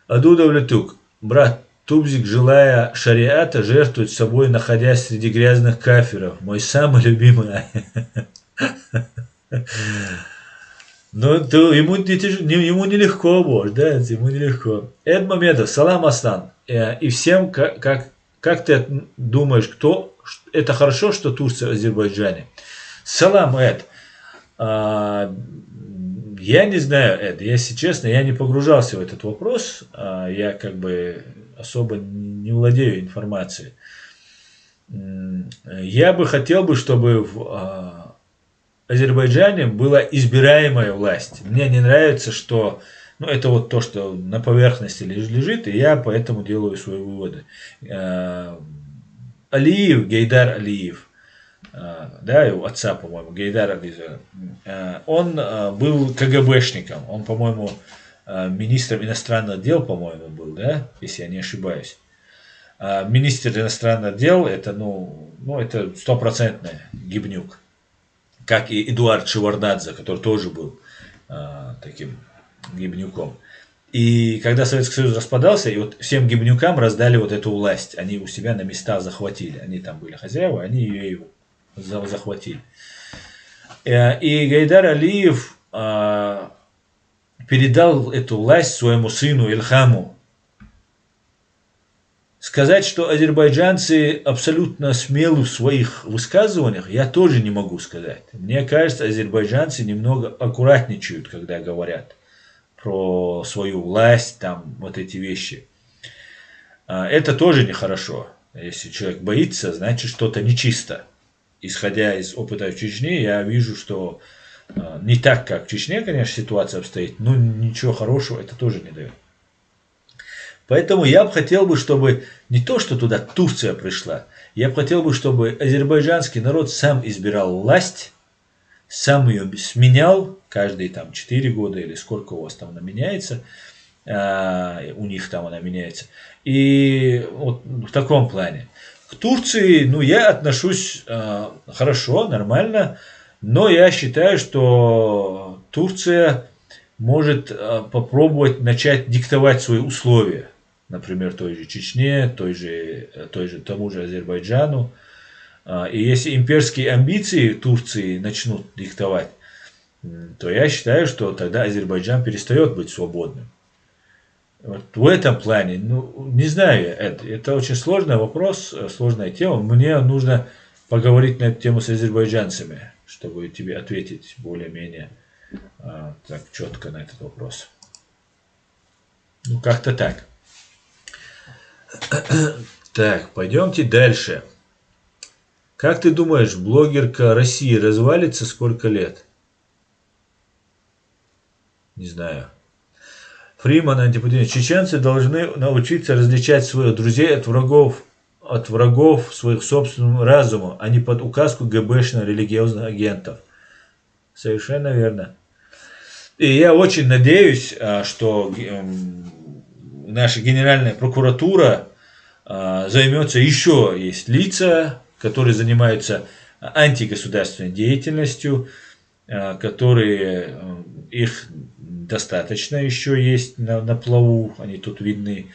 Адудов Летук, брат, Тубзик, желая шариата, жертвует собой, находясь среди грязных кафиров. Мой самый любимый. Но ему нелегко, боже, да, ему нелегко. Эд Мамедов, салам Аслан. И всем, как ты думаешь, это хорошо, что Турция в Азербайджане? Салам, Эд. Я не знаю, Эд, если честно, я не погружался в этот вопрос. Я как бы особо не владею информацией. Я бы хотел, чтобы в Азербайджане была избираемая власть. Мне не нравится, что это вот то, что на поверхности лежит, и я поэтому делаю свои выводы. Алиев, Гейдар Алиев, да, его отца, по-моему, Гейдар Алиев, он был КГБшником, он, по-моему, министром иностранных дел, по-моему, был, да, если я не ошибаюсь. Министр иностранных дел, это, это стопроцентный гибнюк. Как и Эдуард Шеварднадзе, который тоже был таким гибнюком. И когда Советский Союз распадался, и вот всем гибнюкам раздали вот эту власть. Они у себя на местах захватили. Они там были хозяева, они ее захватили. И Гайдар Алиев передал эту власть своему сыну Ильхаму. Сказать, что азербайджанцы абсолютно смелы в своих высказываниях, я тоже не могу сказать. Мне кажется, азербайджанцы немного аккуратничают, когда говорят про свою власть, там вот эти вещи. Это тоже нехорошо. Если человек боится, значит что-то нечисто. Исходя из опыта в Чечне, я вижу, что не так, как в Чечне, конечно, ситуация обстоит, но ничего хорошего это тоже не дает. Поэтому я бы хотел, чтобы не то, что туда Турция пришла, я бы хотел, чтобы азербайджанский народ сам избирал власть, сам ее сменял, каждые там 4 года или сколько у вас там она меняется, у них там она меняется. И вот в таком плане. К Турции, я отношусь хорошо, нормально, но я считаю, что Турция может попробовать начать диктовать свои условия. Например, той же Чечне, тому же Азербайджану. И если имперские амбиции Турции начнут диктовать, то я считаю, что тогда Азербайджан перестает быть свободным. Вот в этом плане, не знаю, это очень сложный вопрос, сложная тема. Мне нужно поговорить на эту тему с азербайджанцами, чтобы тебе ответить более-менее так четко на этот вопрос. Как-то так. Так, пойдемте дальше. Как ты думаешь, блогерка России развалится сколько лет? Не знаю. Фриман, антипатия. Чеченцы должны научиться различать своих друзей от врагов своих собственным разумом, а не под указку ГБшно-религиозных агентов. Совершенно верно. И я очень надеюсь, что наша Генеральная прокуратура займется еще. Есть лица, которые занимаются антигосударственной деятельностью, которые их достаточно еще есть на плаву, они тут видны.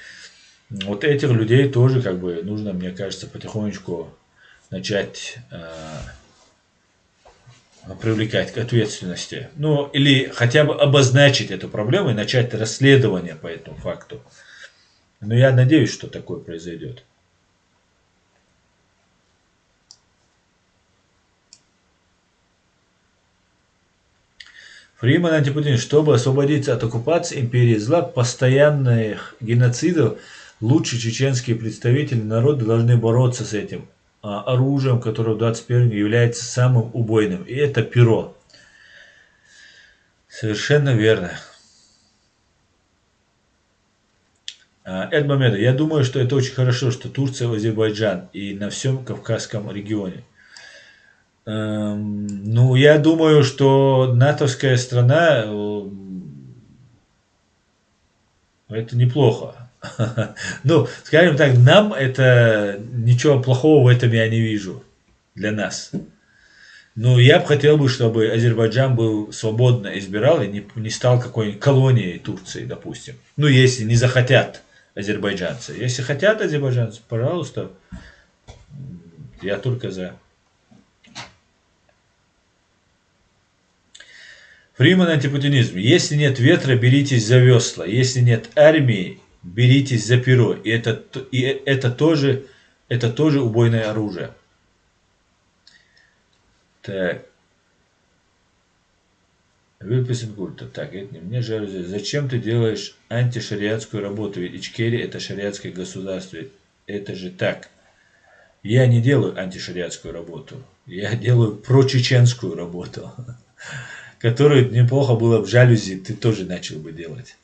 Вот этих людей тоже как бы нужно, мне кажется, потихонечку начать привлекать к ответственности. Ну, или хотя бы обозначить эту проблему и начать расследование по этому факту. Но я надеюсь, что такое произойдет. Фриман Антипутин, чтобы освободиться от оккупации империи зла, постоянных геноцидов, лучшие чеченские представители народа должны бороться с этим оружием, которое в 21 является самым убойным. И это перо. Совершенно верно. Эдмомеда, я думаю, что это очень хорошо, что Турция, Азербайджан и на всем Кавказском регионе. Ну, я думаю, что натовская страна это неплохо. Ну, скажем так, нам это ничего плохого в этом я не вижу для нас. Ну, я бы хотел, чтобы Азербайджан был свободно избирал и не стал какой-нибудь колонией Турции, допустим. Ну, если не захотят азербайджанцы. Если хотят азербайджанцы, пожалуйста, я только за. Фриман антипутинизм. Если нет ветра, беритесь за весла. Если нет армии, беритесь за перо. И это тоже убойное оружие. Так. Выписан культа. Так, это не мне жаль. Зачем ты делаешь антишариатскую работу? Ведь Ичкерия это шариатское государство. Это же так. Я не делаю антишариатскую работу. Я делаю прочеченскую работу. Которую неплохо было в жалюзи, ты тоже начал бы делать.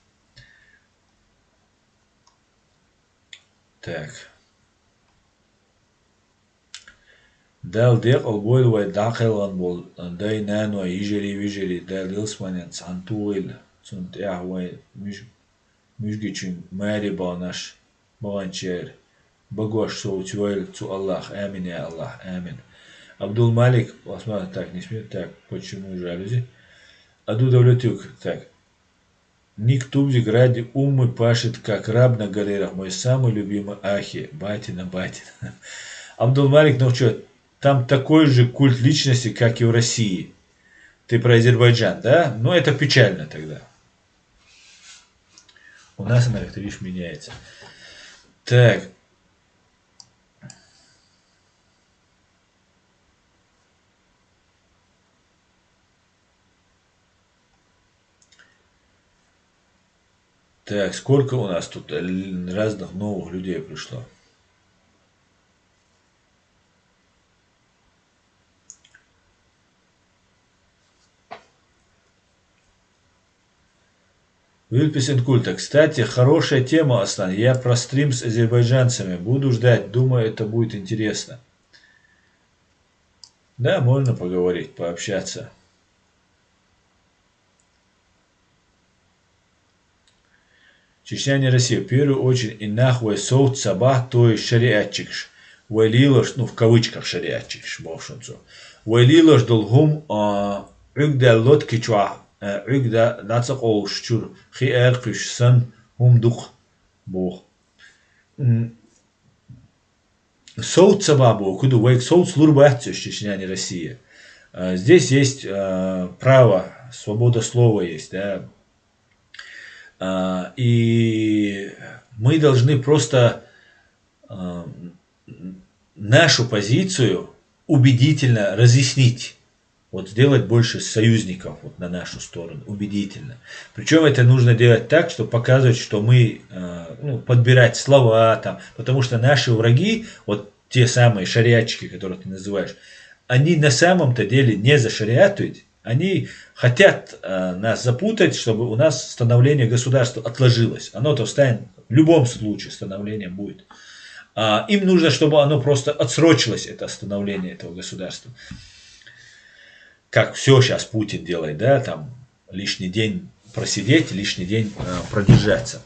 Так. Дал дек олбойл вай дахелан бол дай нану ижери вижери дал илсманен цантуил цунт яхвай мüşгичин мэри банаш банчер багош соутюэль цу Аллах амин я Аллах амин. Абдул Малик, посмотри, так, не смею, так, почему жалюзи? Аду Давлетюк, так. Ник Тубзик ради умы пашет, как раб на галерах. Мой самый любимый Ахи. Батина. Абдул Малик, ну что, там такой же культ личности, как и в России. Ты про Азербайджан, да? Ну, это печально тогда. У нас она, как ты видишь, меняется. Так. Так, сколько у нас тут разных новых людей пришло? Вильписен культа. Кстати, хорошая тема, Аслан. Я про стрим с азербайджанцами. Буду ждать. Думаю, это будет интересно. Да, можно поговорить, пообщаться. Чечня не Россия. В первую очередь, и нахуй соут сабах, то есть шариатчикш. Вайлилош, ну в кавычках шариатчикш, бовшунцу. Вайлилош долгум үгда лодки чуа. Үгда нацак олш чур. Хи эркиш сан дух бог. Соут сабабу, куду вейк соут слурбатцу, Чечня не Россия. Здесь есть право, свобода слова есть, да. И мы должны просто нашу позицию убедительно разъяснить. Вот сделать больше союзников вот на нашу сторону, убедительно. Причем это нужно делать так, чтобы показывать, что мы, подбирать слова там, потому что наши враги, вот те самые шариатчики, которых ты называешь, они на самом-то деле не зашариатуют, они хотят нас запутать, чтобы у нас становление государства отложилось. Оно-то встанет в любом случае, становление будет. Им нужно, чтобы оно просто отсрочилось, это становление этого государства. Как все сейчас Путин делает, да, там лишний день просидеть, лишний день продержаться.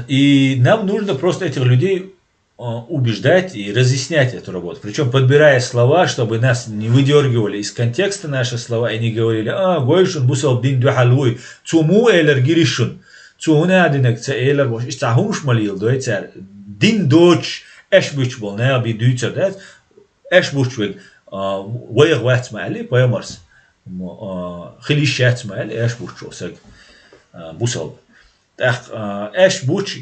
И нам нужно просто этих людей убеждать и разъяснять эту работу. Причем подбирая слова, чтобы нас не выдергивали из контекста наши слова и не говорили, гойшун бусал дин духалуй, цуму элер гиришун, цуна динек ца элер бош, истахумш малил дойцер, дин доч, эшбуч бол, не аби дүйцер, да, эшбуч вег, вайг вац мали, поемарс, хилищац мали, эшбуч осаг бусал. Эшбуч,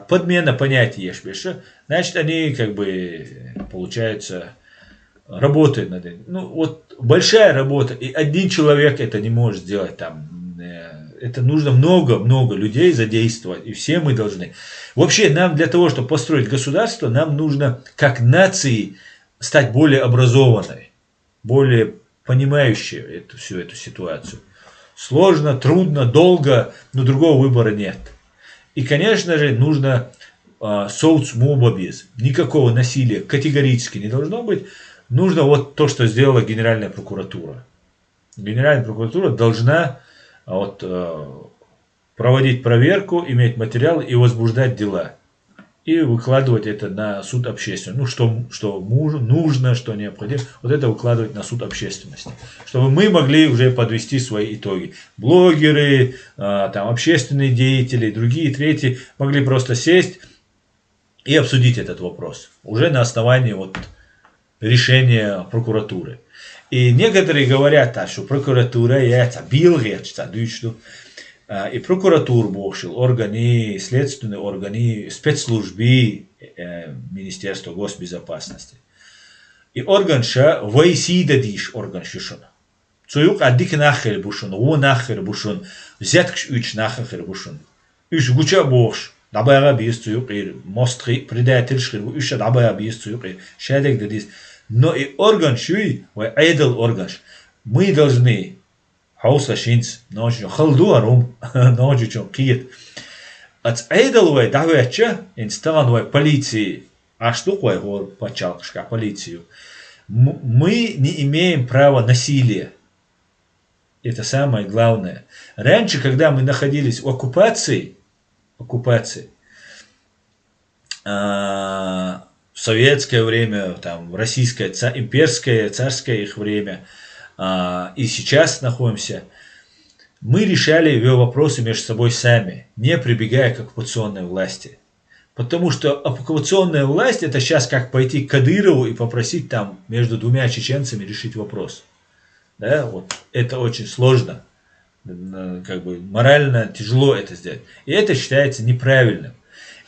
подмена понятия эшбеша, значит, они как бы, получается, работают над этим. Ну, вот большая работа, и один человек это не может сделать там. Это нужно много-много людей задействовать, и все мы должны. Вообще, нам для того, чтобы построить государство, нам нужно, как нации, стать более образованной, более понимающей всю эту ситуацию. Сложно, трудно, долго, но другого выбора нет. И, конечно же, нужно соцмобобиз. Никакого насилия категорически не должно быть. Нужно вот то, что сделала Генеральная прокуратура. Генеральная прокуратура должна проводить проверку, иметь материалы и возбуждать дела. И выкладывать это на суд общественности. Ну, что нужно, что необходимо. Вот это выкладывать на суд общественности. Чтобы мы могли уже подвести свои итоги. Блогеры, там, общественные деятели, другие, третьи могли просто сесть и обсудить этот вопрос. Уже на основании вот решения прокуратуры. И некоторые говорят, что прокуратура это билгечта, и прокуратура бошил, органы, следственные органы, спецслужбы Министерства госбезопасности. И орган ша вайсида диш орган шишон. Цуюк аддик нахер бушон, у нахер бушон, взяткш уч нахер бушон. Уж гуча бош, дабайга бист цуюк ир, мостри, предатель шхир, уж дабайга бист цуюк ир, шадек дадис. Но и орган шуй, вай айдл органш. Мы должны Хауса шинц, ночью халду арум, ночью чем киет. От айдалвай давяча инстанвай полиции, а что кой гор почалкшка полицию. Мы не имеем права насилия. Это самое главное. Раньше, когда мы находились в оккупации, в советское время, там, российское, имперское, царское их время, и сейчас находимся, мы решали вопросы между собой сами, не прибегая к оккупационной власти. Потому что оккупационная власть это сейчас как пойти к Кадырову и попросить там между двумя чеченцами решить вопрос. Да, вот это очень сложно, как бы морально тяжело это сделать. И это считается неправильным.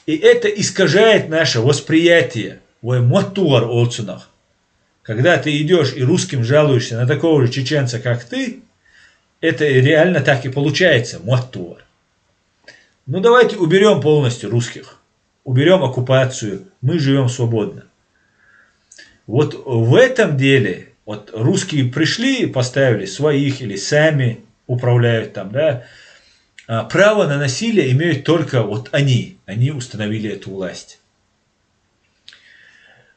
И это искажает наше восприятие. Ой, мотуар олцунах. Когда ты идешь и русским жалуешься на такого же чеченца, как ты, это реально так и получается, мотуар. Ну давайте уберем полностью русских, уберем оккупацию, мы живем свободно. Вот в этом деле, вот русские пришли и поставили своих или сами управляют там, да, право на насилие имеют только вот они установили эту власть.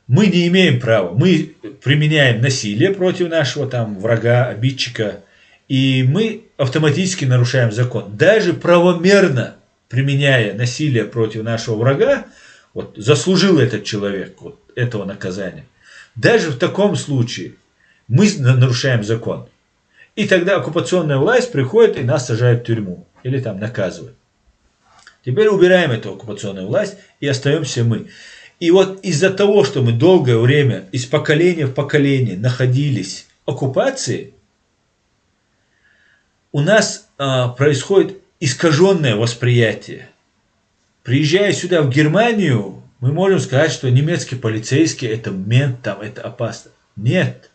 Мы не имеем права, мы применяем насилие против нашего там врага, обидчика, и мы автоматически нарушаем закон. Даже правомерно применяя насилие против нашего врага, вот заслужил этот человек вот этого наказания. Даже в таком случае мы нарушаем закон. И тогда оккупационная власть приходит и нас сажает в тюрьму или там наказывает. Теперь убираем эту оккупационную власть и остаемся мы. И вот из-за того, что мы долгое время, из поколения в поколение находились в оккупации, у нас происходит искаженное восприятие. Приезжая сюда в Германию, мы можем сказать, что немецкий полицейский это мент, там, это опасно. Нет.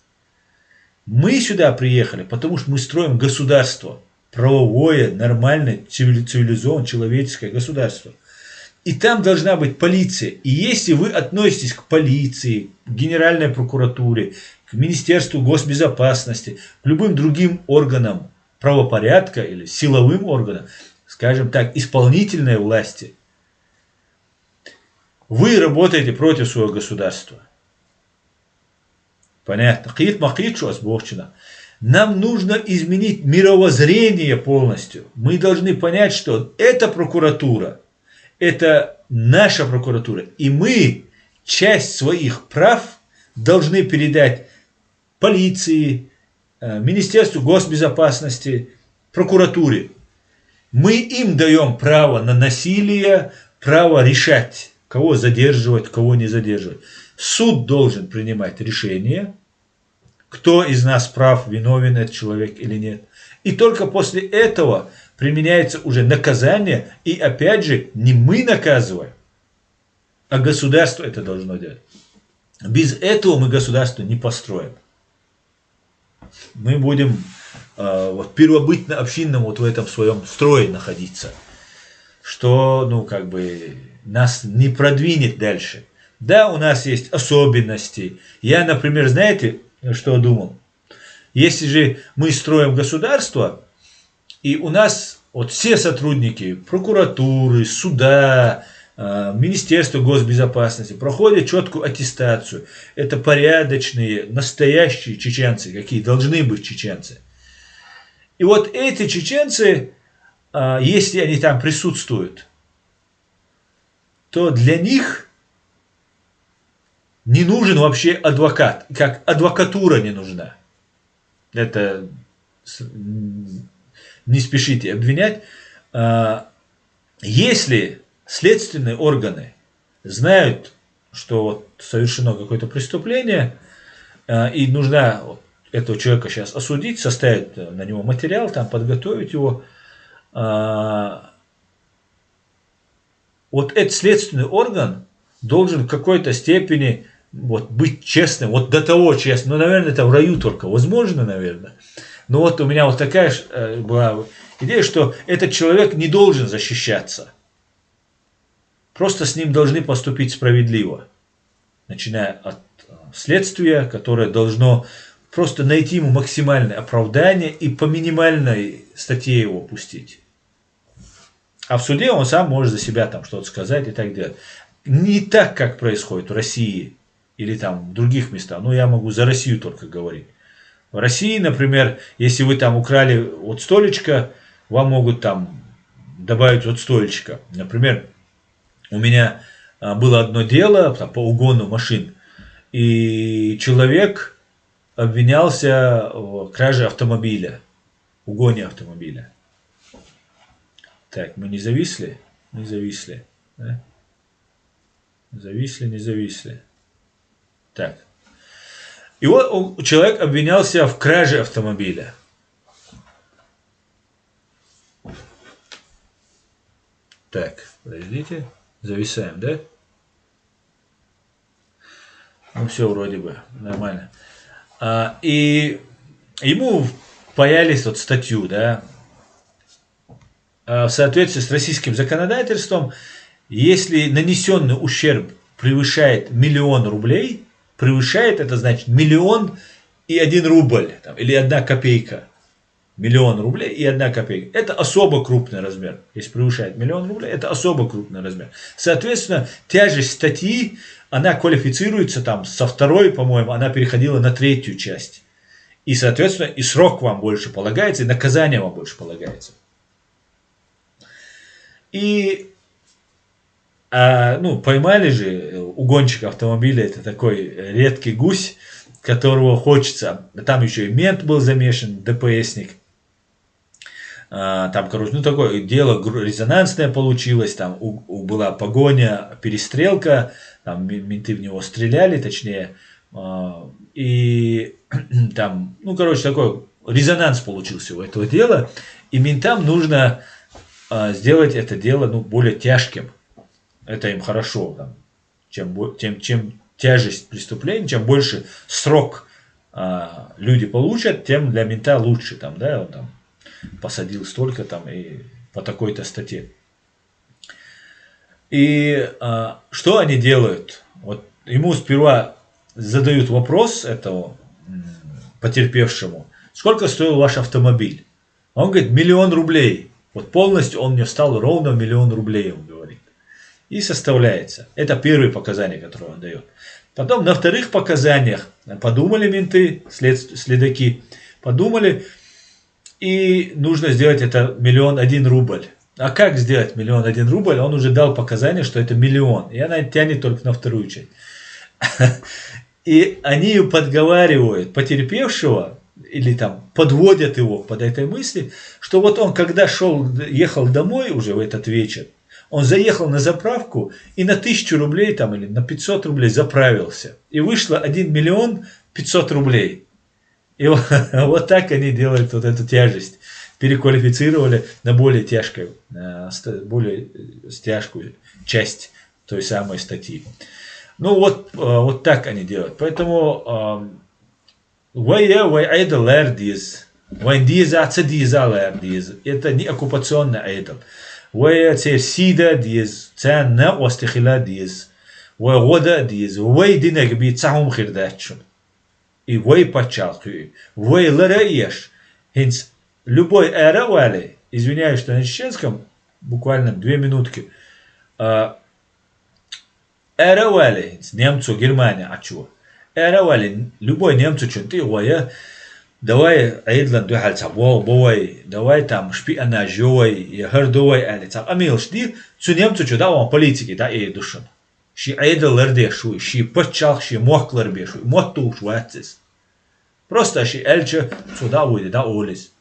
Мы сюда приехали, потому что мы строим государство. Правовое, нормальное, цивилизованное, человеческое государство. И там должна быть полиция. И если вы относитесь к полиции, к Генеральной прокуратуре, к Министерству госбезопасности, к любым другим органам правопорядка или силовым органам, скажем так, исполнительной власти, вы работаете против своего государства. Понятно? Нам нужно изменить мировоззрение полностью. Мы должны понять, что эта прокуратура, это наша прокуратура. И мы часть своих прав должны передать полиции, Министерству госбезопасности, прокуратуре. Мы им даем право на насилие, право решать, кого задерживать, кого не задерживать. Суд должен принимать решение, кто из нас прав, виновен этот человек или нет. И только после этого применяется уже наказание, и опять же, не мы наказываем, а государство это должно делать. Без этого мы государство не построим. Мы будем первобытно-общинном вот в этом своем строе находиться, что, нас не продвинет дальше. Да, у нас есть особенности. Я, например, знаете, что думал? Если же мы строим государство, и у нас вот все сотрудники прокуратуры, суда, Министерства госбезопасности проходят четкую аттестацию. Это порядочные, настоящие чеченцы, какие должны быть чеченцы. И вот эти чеченцы, если они там присутствуют, то для них не нужен вообще адвокат, как адвокатура не нужна. Это не спешите обвинять. Если следственные органы знают, что вот совершено какое-то преступление, и нужно этого человека сейчас осудить, составить на него материал, там, подготовить его, вот этот следственный орган должен в какой-то степени быть честным, вот до того честным, наверное, это в раю только возможно, наверное. Но вот у меня вот такая была идея, что этот человек не должен защищаться. Просто с ним должны поступить справедливо. Начиная от следствия, которое должно просто найти ему максимальное оправдание и по минимальной статье его пустить. А в суде он сам может за себя там что-то сказать и так далее. Не так, как происходит в России или там в других местах. Я могу за Россию только говорить. В России, например, если вы там украли от столечка, вам могут там добавить от столечка. Например, у меня было одно дело по угону машин, и человек обвинялся в краже автомобиля, угоне автомобиля. Так, мы не зависли? Не зависли. Да? Зависли, не зависли. Так. И вот человек обвинялся в краже автомобиля. Так, подождите. Зависаем, да? Все вроде бы нормально. И ему паялись вот статью, да. В соответствии с российским законодательством, если нанесенный ущерб превышает 1 000 000 рублей, превышает, это значит 1 001 рубль, там, или 1 копейка. 1 000 000 рублей и 1 копейка. Это особо крупный размер. Если превышает 1 000 000 рублей, это особо крупный размер. Соответственно, тяжесть статьи, она квалифицируется там со 2-й, по-моему, она переходила на 3-ю часть. И, соответственно, и срок вам больше полагается, и наказание вам больше полагается. И поймали же угонщика автомобиля, это такой редкий гусь, которого хочется. Там еще и мент был замешан, ДПСник. Там, такое дело резонансное получилось, там была погоня, перестрелка, там менты в него стреляли, точнее, и там, такой резонанс получился у этого дела, и ментам нужно сделать это дело, более тяжким. Это им хорошо, чем тяжесть преступления, чем больше срок люди получат, тем для мента лучше, он там посадил столько и по такой-то статье. И что они делают? Вот ему сперва задают вопрос этому потерпевшему: сколько стоил ваш автомобиль? Он говорит: 1 000 000 рублей. Вот полностью он мне стал ровно 1 000 000 рублей, он говорит. И составляется. Это первые показания, которые он дает. Потом на вторых показаниях подумали менты, следаки, подумали, и нужно сделать это 1 001 рубль. А как сделать 1 000 000 1 рубль? Он уже дал показания, что это миллион. И она тянет только на вторую часть. И они ее подговаривают потерпевшего, или там подводят его под этой мысли, что вот он когда ехал домой уже в этот вечер, он заехал на заправку и на 1000 рублей там, или на 500 рублей заправился. И вышло 1 500 000 И вот так они делают вот эту тяжесть. Переквалифицировали на более тяжкую часть той самой статьи. Ну вот так они делают. Поэтому айдл лердиз, вайндиза цедиза лердиз. Это не оккупационный айдл. Вая сида диз, цена остихила диз, вая года диз, вай динек би цахум хирдачун. И вай пачалхи, вай лараеш. Хинц любой эра вали, извиняюсь, что на чеченском, буквально 2 минутки, эра вали, немцу, Германия, а чего? Эра вали, любой немцу, что ты, вая, давай айдлан духал цабо, бой, давай там шпионажой, яхардовой, али цаб, амил шди, цу немцу, что да, он политики, да, и душон. Ши айдл лердешуй, ши пачалх, ши мохклер бешуй, моттуш вацис. Просто ши эльче, сюда выйдет, да, олис.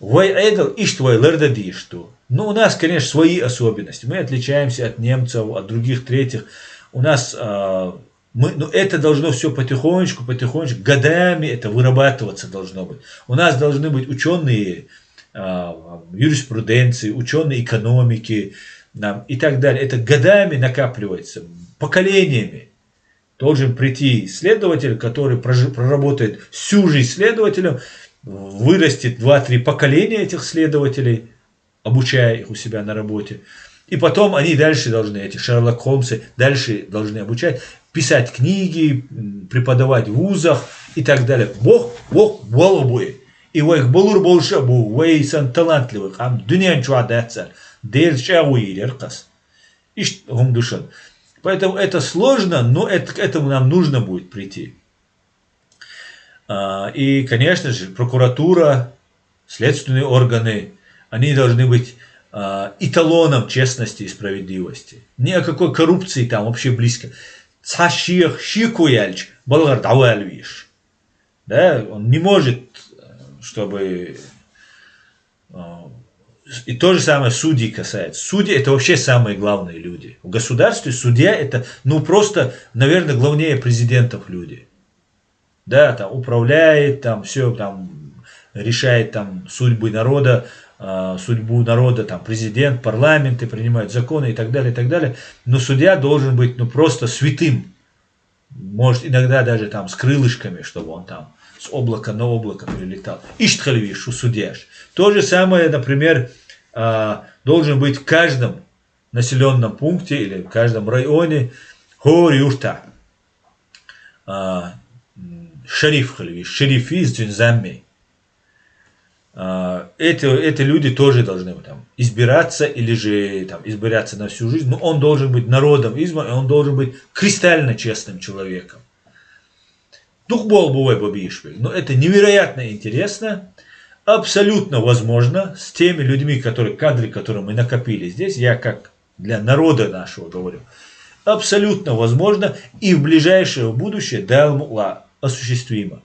Вой айдл, иш твой лердади, что. Ну, у нас, конечно, свои особенности. Мы отличаемся от немцев, от других третьих. У нас, это должно все потихонечку, годами это вырабатываться должно быть. У нас должны быть ученые юриспруденции, ученые экономики и так далее. Это годами накапливается, поколениями. Должен прийти следователь, который проработает всю жизнь следователем, вырастет 2-3 поколения этих следователей, обучая их у себя на работе. И потом они дальше должны, эти Шерлок Холмсы, дальше должны обучать, писать книги, преподавать в вузах и так далее. Бог балабует. И их болур больше был, вейсан талантливых, дуньян чуадаться, дель чауир кас. И что душан. Поэтому это сложно, но к этому нам нужно будет прийти. И, конечно же, прокуратура, следственные органы, они должны быть эталоном честности и справедливости. Ни о какой коррупции там вообще близко. Цаших, шикуяльч, болгар давальвиш. Да, он не может, чтобы... И то же самое судьи касается. Судьи это вообще самые главные люди. В государстве судья это, просто, наверное, главнее президентов люди. Да, там управляет, там все, там решает там судьбу народа, там президент, парламенты принимают законы и так далее, и так далее. Но судья должен быть, просто святым. Может, иногда даже там с крылышками, чтобы он там с облака на облако прилетал. Иштхальвиш, судьяш. То же самое, например, должен быть в каждом населенном пункте или в каждом районе хорюшта. Шериф хальвиш, шерифи из Джинзамми. Эти люди тоже должны там избираться или же там избираться на всю жизнь. Но он должен быть народом избран, и он должен быть кристально честным человеком. Дух бол бывай бабишвей. Но это невероятно интересно. Абсолютно возможно с теми людьми, кадры, которые мы накопили здесь, я как для народа нашего говорю, абсолютно возможно и в ближайшее будущее далмула осуществимо.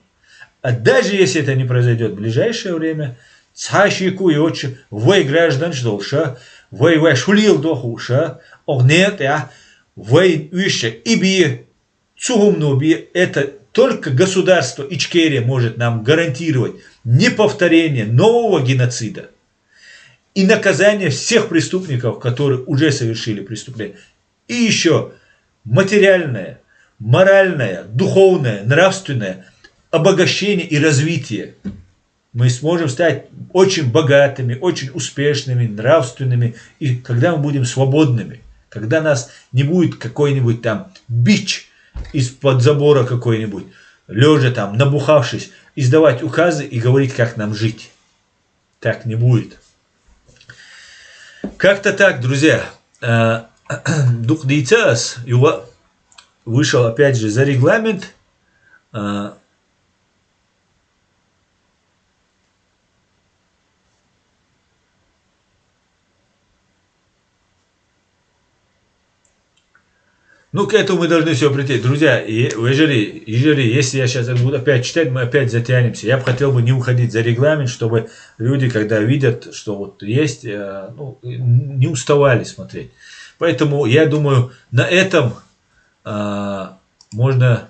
А даже если это не произойдет в ближайшее время, цашику и отче, вы граждан ждолша, вы шулил дохуша, огнет, вы еще и би, цугумну би, это только государство Ичкерия может нам гарантировать неповторение нового геноцида и наказание всех преступников, которые уже совершили преступление. И еще материальное, моральное, духовное, нравственное обогащение и развитие. Мы сможем стать очень богатыми, очень успешными, нравственными, и когда мы будем свободными, когда нас не будет какой-нибудь там бич из-под забора какой-нибудь, лежа там, набухавшись, издавать указы и говорить, как нам жить. Так не будет. Как-то так, друзья. Дух Дейцас вышел опять же за регламент. Ну, к этому мы должны все прийти. Друзья, ежели, если я сейчас буду опять читать, мы опять затянемся. Я бы хотел бы не уходить за регламент, чтобы люди, когда видят, что вот есть, ну, не уставали смотреть. Поэтому я думаю, на этом можно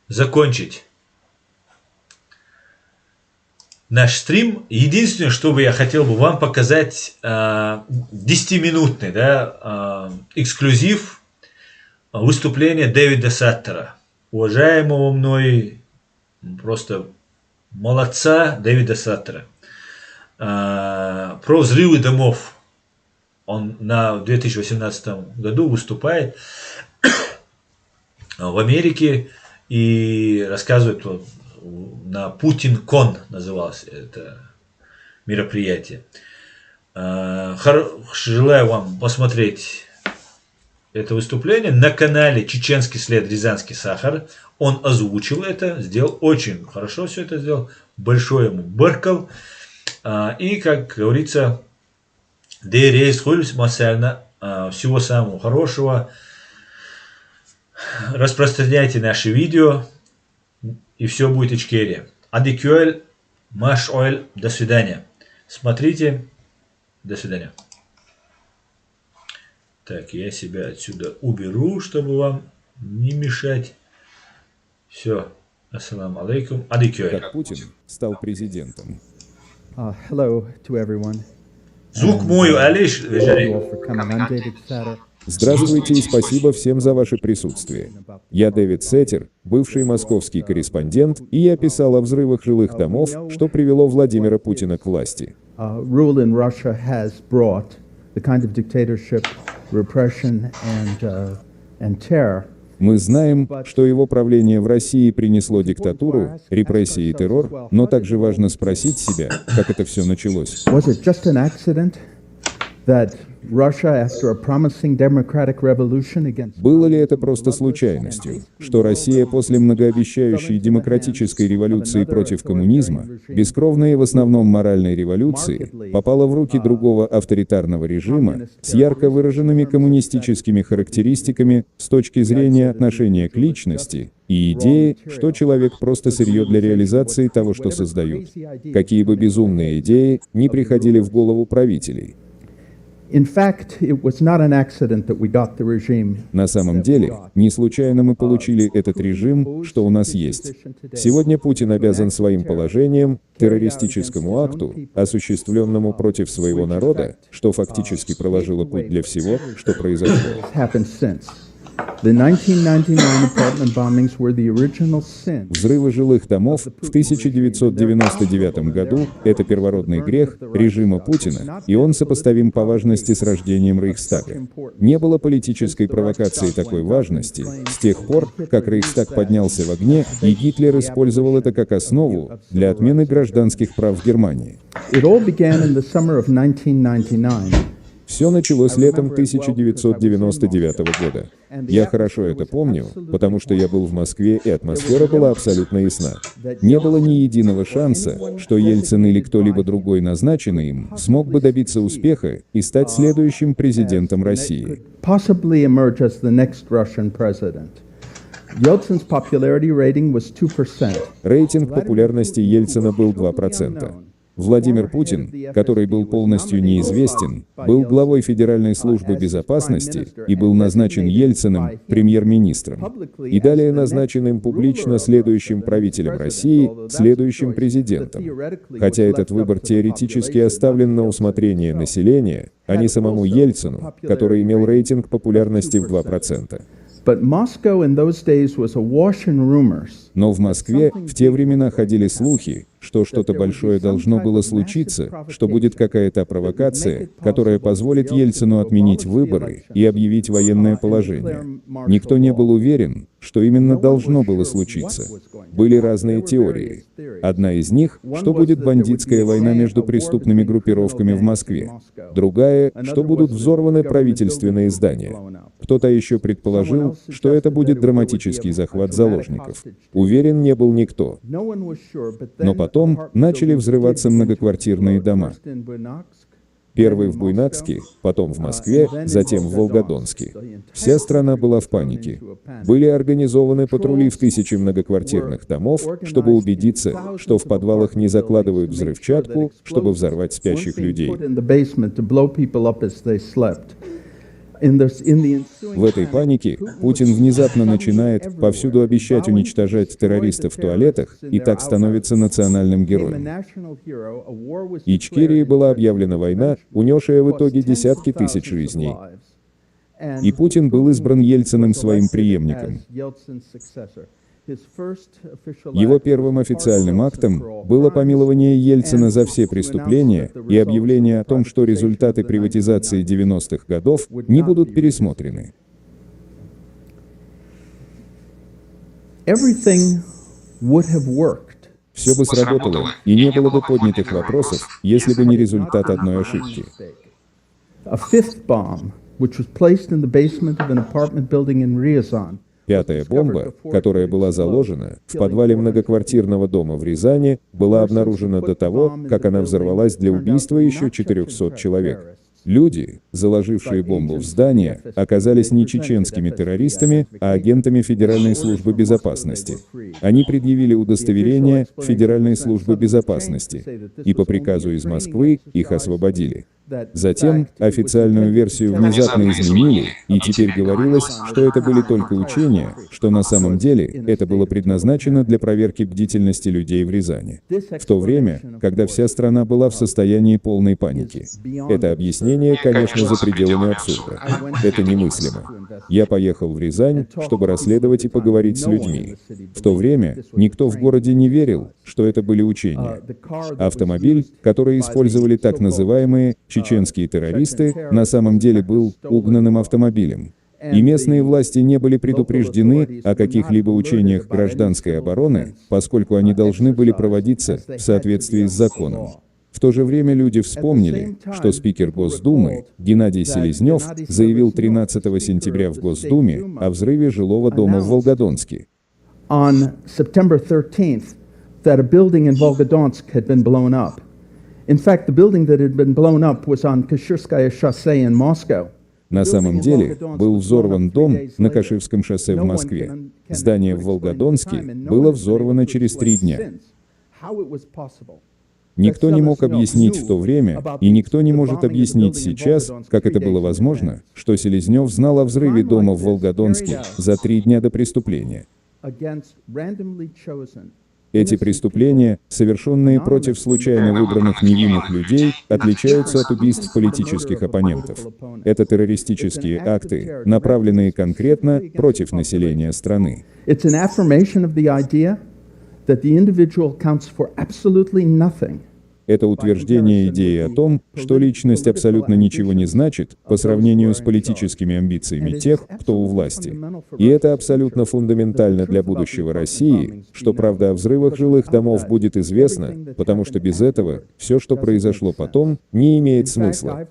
закончить наш стрим. Единственное, что бы я хотел бы вам показать, 10-минутный, да, эксклюзив выступления Дэвида Саттера. Уважаемого мной, просто молодца Дэвида Саттера. Про взрывы домов. Он в 2018 году выступает в Америке и рассказывает на Путин-кон называлось это мероприятие. Желаю вам посмотреть это выступление на канале «Чеченский след. Рязанский сахар». Он озвучил это, сделал очень хорошо все это сделал. Большой ему быркал. И, как говорится, всего самого хорошего. Распространяйте наши видео. И все будет Ичкерия. Адикюэль, Маш Оэль, до свидания. Смотрите, до свидания. Так, я себя отсюда уберу, чтобы вам не мешать. Все, ассаламу алейкум, Адикюэль. Как Путин стал президентом. Hello to everyone. Звук мой, Алиш, Thank you all for coming. I'm David Satter. Здравствуйте и спасибо всем за ваше присутствие. Я Дэвид Сеттер, бывший московский корреспондент, и я писал о взрывах жилых домов, что привело Владимира Путина к власти. Rule in Russia has brought the kind of dictatorship, repression, and terror. Мы знаем, что его правление в России принесло диктатуру, репрессии и террор, но также важно спросить себя, как это все началось. Was it just an accident that Russia, after a promising democratic revolution against... Было ли это просто случайностью, что Россия после многообещающей демократической революции против коммунизма, бескровной и в основном моральной революции, попала в руки другого авторитарного режима с ярко выраженными коммунистическими характеристиками с точки зрения отношения к личности и идеи, что человек просто сырье для реализации того, что создают? Какие бы безумные идеи ни приходили в голову правителей. На самом деле, не случайно мы получили этот режим, что у нас есть. Сегодня Путин обязан своим положением террористическому акту, осуществленному против своего народа, что фактически проложило путь для всего, что произошло. Взрывы жилых домов в 1999 году – это первородный грех режима Путина, и он сопоставим по важности с рождением Рейхстага. Не было политической провокации такой важности с тех пор, как Рейхстаг поднялся в огне, и Гитлер использовал это как основу для отмены гражданских прав в Германии. Все началось летом 1999 года. Я хорошо это помню, потому что я был в Москве, и атмосфера была абсолютно ясна. Не было ни единого шанса, что Ельцин или кто-либо другой, назначенный им, смог бы добиться успеха и стать следующим президентом России. Рейтинг популярности Ельцина был 2%. Владимир Путин, который был полностью неизвестен, был главой Федеральной службы безопасности и был назначен Ельциным премьер-министром. И далее назначен им публично следующим правителем России, следующим президентом. Хотя этот выбор теоретически оставлен на усмотрение населения, а не самому Ельцину, который имел рейтинг популярности в 2%. Но в Москве в те времена ходили слухи, что что-то большое должно было случиться, что будет какая-то провокация, которая позволит Ельцину отменить выборы и объявить военное положение. Никто не был уверен, что именно должно было случиться. Были разные теории. Одна из них, что будет бандитская война между преступными группировками в Москве. Другая, что будут взорваны правительственные здания. Кто-то еще предположил, что это будет драматический захват заложников. Уверен не был никто. Но потом начали взрываться многоквартирные дома. Первый в Буйнакске, потом в Москве, затем в Волгодонске. Вся страна была в панике. Были организованы патрули в 1000 многоквартирных домов, чтобы убедиться, что в подвалах не закладывают взрывчатку, чтобы взорвать спящих людей. В этой панике Путин внезапно начинает повсюду обещать уничтожать террористов в туалетах и так становится национальным героем. Ичкерии была объявлена война, унесшая в итоге десятки тысяч жизней. И Путин был избран Ельциным своим преемником. Его первым официальным актом было помилование Ельцина за все преступления и объявление о том, что результаты приватизации 90-х годов не будут пересмотрены. Все бы сработало, и не было бы поднятых вопросов, если бы не результат одной ошибки. Пятая бомба, которая была заложена в подвале многоквартирного дома в Рязани, была обнаружена до того, как она взорвалась для убийства еще 400 человек. Люди, заложившие бомбу в здание, оказались не чеченскими террористами, а агентами Федеральной службы безопасности. Они предъявили удостоверение Федеральной службы безопасности, и по приказу из Москвы их освободили. Затем официальную версию внезапно изменили, и теперь говорилось, что это были только учения, что на самом деле это было предназначено для проверки бдительности людей в Рязани. В то время, когда вся страна была в состоянии полной паники. Это объяснение, конечно, за пределами абсурда. Это немыслимо. Я поехал в Рязань, чтобы расследовать и поговорить с людьми. В то время никто в городе не верил, что это были учения. Автомобиль, который использовали так называемые чеченские террористы, на самом деле был угнанным автомобилем. И местные власти не были предупреждены о каких-либо учениях гражданской обороны, поскольку они должны были проводиться в соответствии с законом. В то же время люди вспомнили, что спикер Госдумы Геннадий Селезнев заявил 13 сентября в Госдуме о взрыве жилого дома в Волгодонске. That a building in Volgodonsk had been blown up. In fact, the building that had been blown up was on Kashirskaya шоссе in Moscow. На самом деле, был взорван дом на Каширском шоссе в Москве. Здание в Волгодонске было взорвано через 3 дня. Никто не мог объяснить в то время, и никто не может объяснить сейчас, как это было возможно, что Селезнев знал о взрыве дома в Волгодонске за 3 дня до преступления. Эти преступления, совершенные против случайно выбранных невинных людей, отличаются от убийств политических оппонентов. Это террористические акты, направленные конкретно против населения страны. Это утверждение идеи о том, что личность абсолютно ничего не значит по сравнению с политическими амбициями тех, кто у власти. И это абсолютно фундаментально для будущего России, что правда о взрывах жилых домов будет известна, потому что без этого все, что произошло потом, не имеет смысла.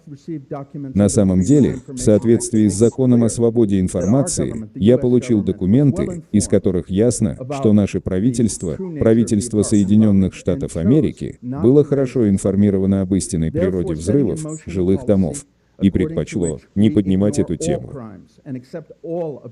На самом деле, в соответствии с законом о свободе информации, я получил документы, из которых ясно, что наше правительство, правительство Соединенных Штатов Америки, было хорошо информировано об истинной природе взрывов жилых домов и предпочло не поднимать эту тему.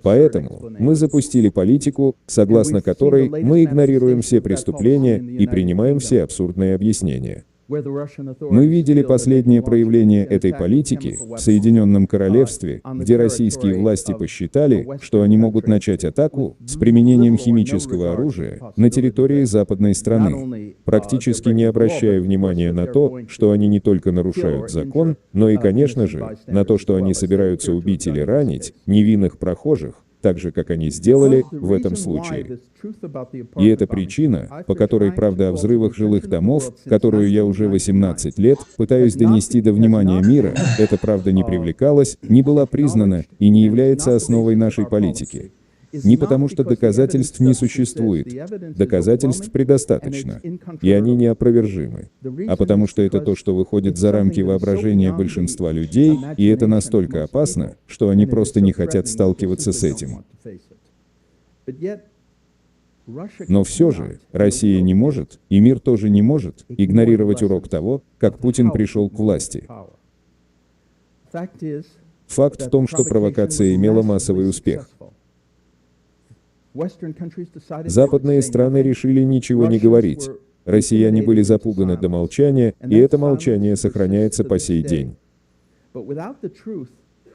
Поэтому мы запустили политику, согласно которой мы игнорируем все преступления и принимаем все абсурдные объяснения. Мы видели последнее проявление этой политики в Соединенном Королевстве, где российские власти посчитали, что они могут начать атаку с применением химического оружия на территории западной страны, практически не обращая внимания на то, что они не только нарушают закон, но и, конечно же, на то, что они собираются убить или ранить невинных прохожих, так же, как они сделали в этом случае. И это причина, по которой правда о взрывах жилых домов, которую я уже 18 лет пытаюсь донести до внимания мира, эта правда не привлекалась, не была признана и не является основой нашей политики. Не потому что доказательств не существует, доказательств предостаточно, и они неопровержимы, а потому что это то, что выходит за рамки воображения большинства людей, и это настолько опасно, что они просто не хотят сталкиваться с этим. Но все же, Россия не может, и мир тоже не может, игнорировать урок того, как Путин пришел к власти. Факт в том, что провокация имела массовый успех. Западные страны решили ничего не говорить. Россияне были запуганы до молчания, и это молчание сохраняется по сей день.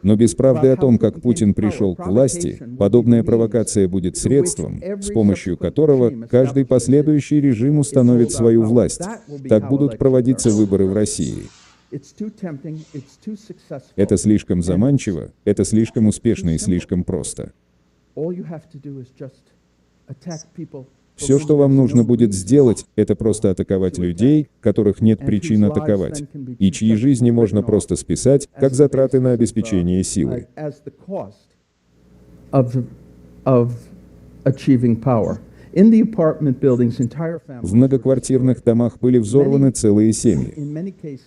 Но без правды о том, как Путин пришел к власти, подобная провокация будет средством, с помощью которого каждый последующий режим установит свою власть. Так будут проводиться выборы в России. Это слишком заманчиво, это слишком успешно и слишком просто. Все, что вам нужно будет сделать, это просто атаковать людей, которых нет причин атаковать, и чьи жизни можно просто списать, как затраты на обеспечение силы. В многоквартирных домах были взорваны целые семьи.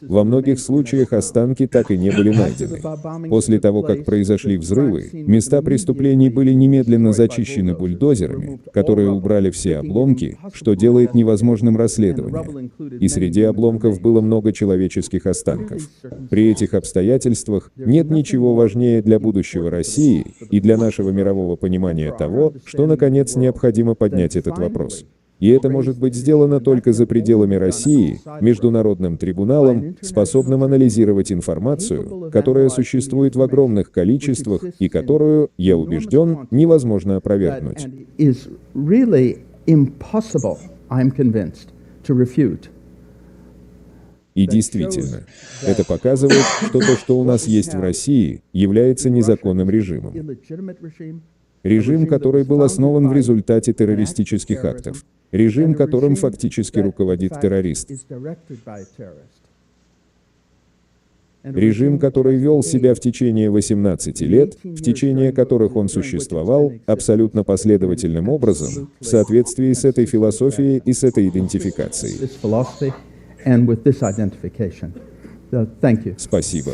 Во многих случаях останки так и не были найдены. После того, как произошли взрывы, места преступлений были немедленно зачищены бульдозерами, которые убрали все обломки, что делает невозможным расследование. И среди обломков было много человеческих останков. При этих обстоятельствах нет ничего важнее для будущего России и для нашего мирового понимания того, что, наконец, необходимо поднять этот вопрос. И это может быть сделано только за пределами России, международным трибуналом, способным анализировать информацию, которая существует в огромных количествах и которую, я убежден, невозможно опровергнуть. И действительно, это показывает, что то, что у нас есть в России, является незаконным режимом. Режим, который был основан в результате террористических актов. Режим, которым фактически руководит террорист. Режим, который вел себя в течение 18 лет, в течение которых он существовал, абсолютно последовательным образом, в соответствии с этой философией и с этой идентификацией. Спасибо.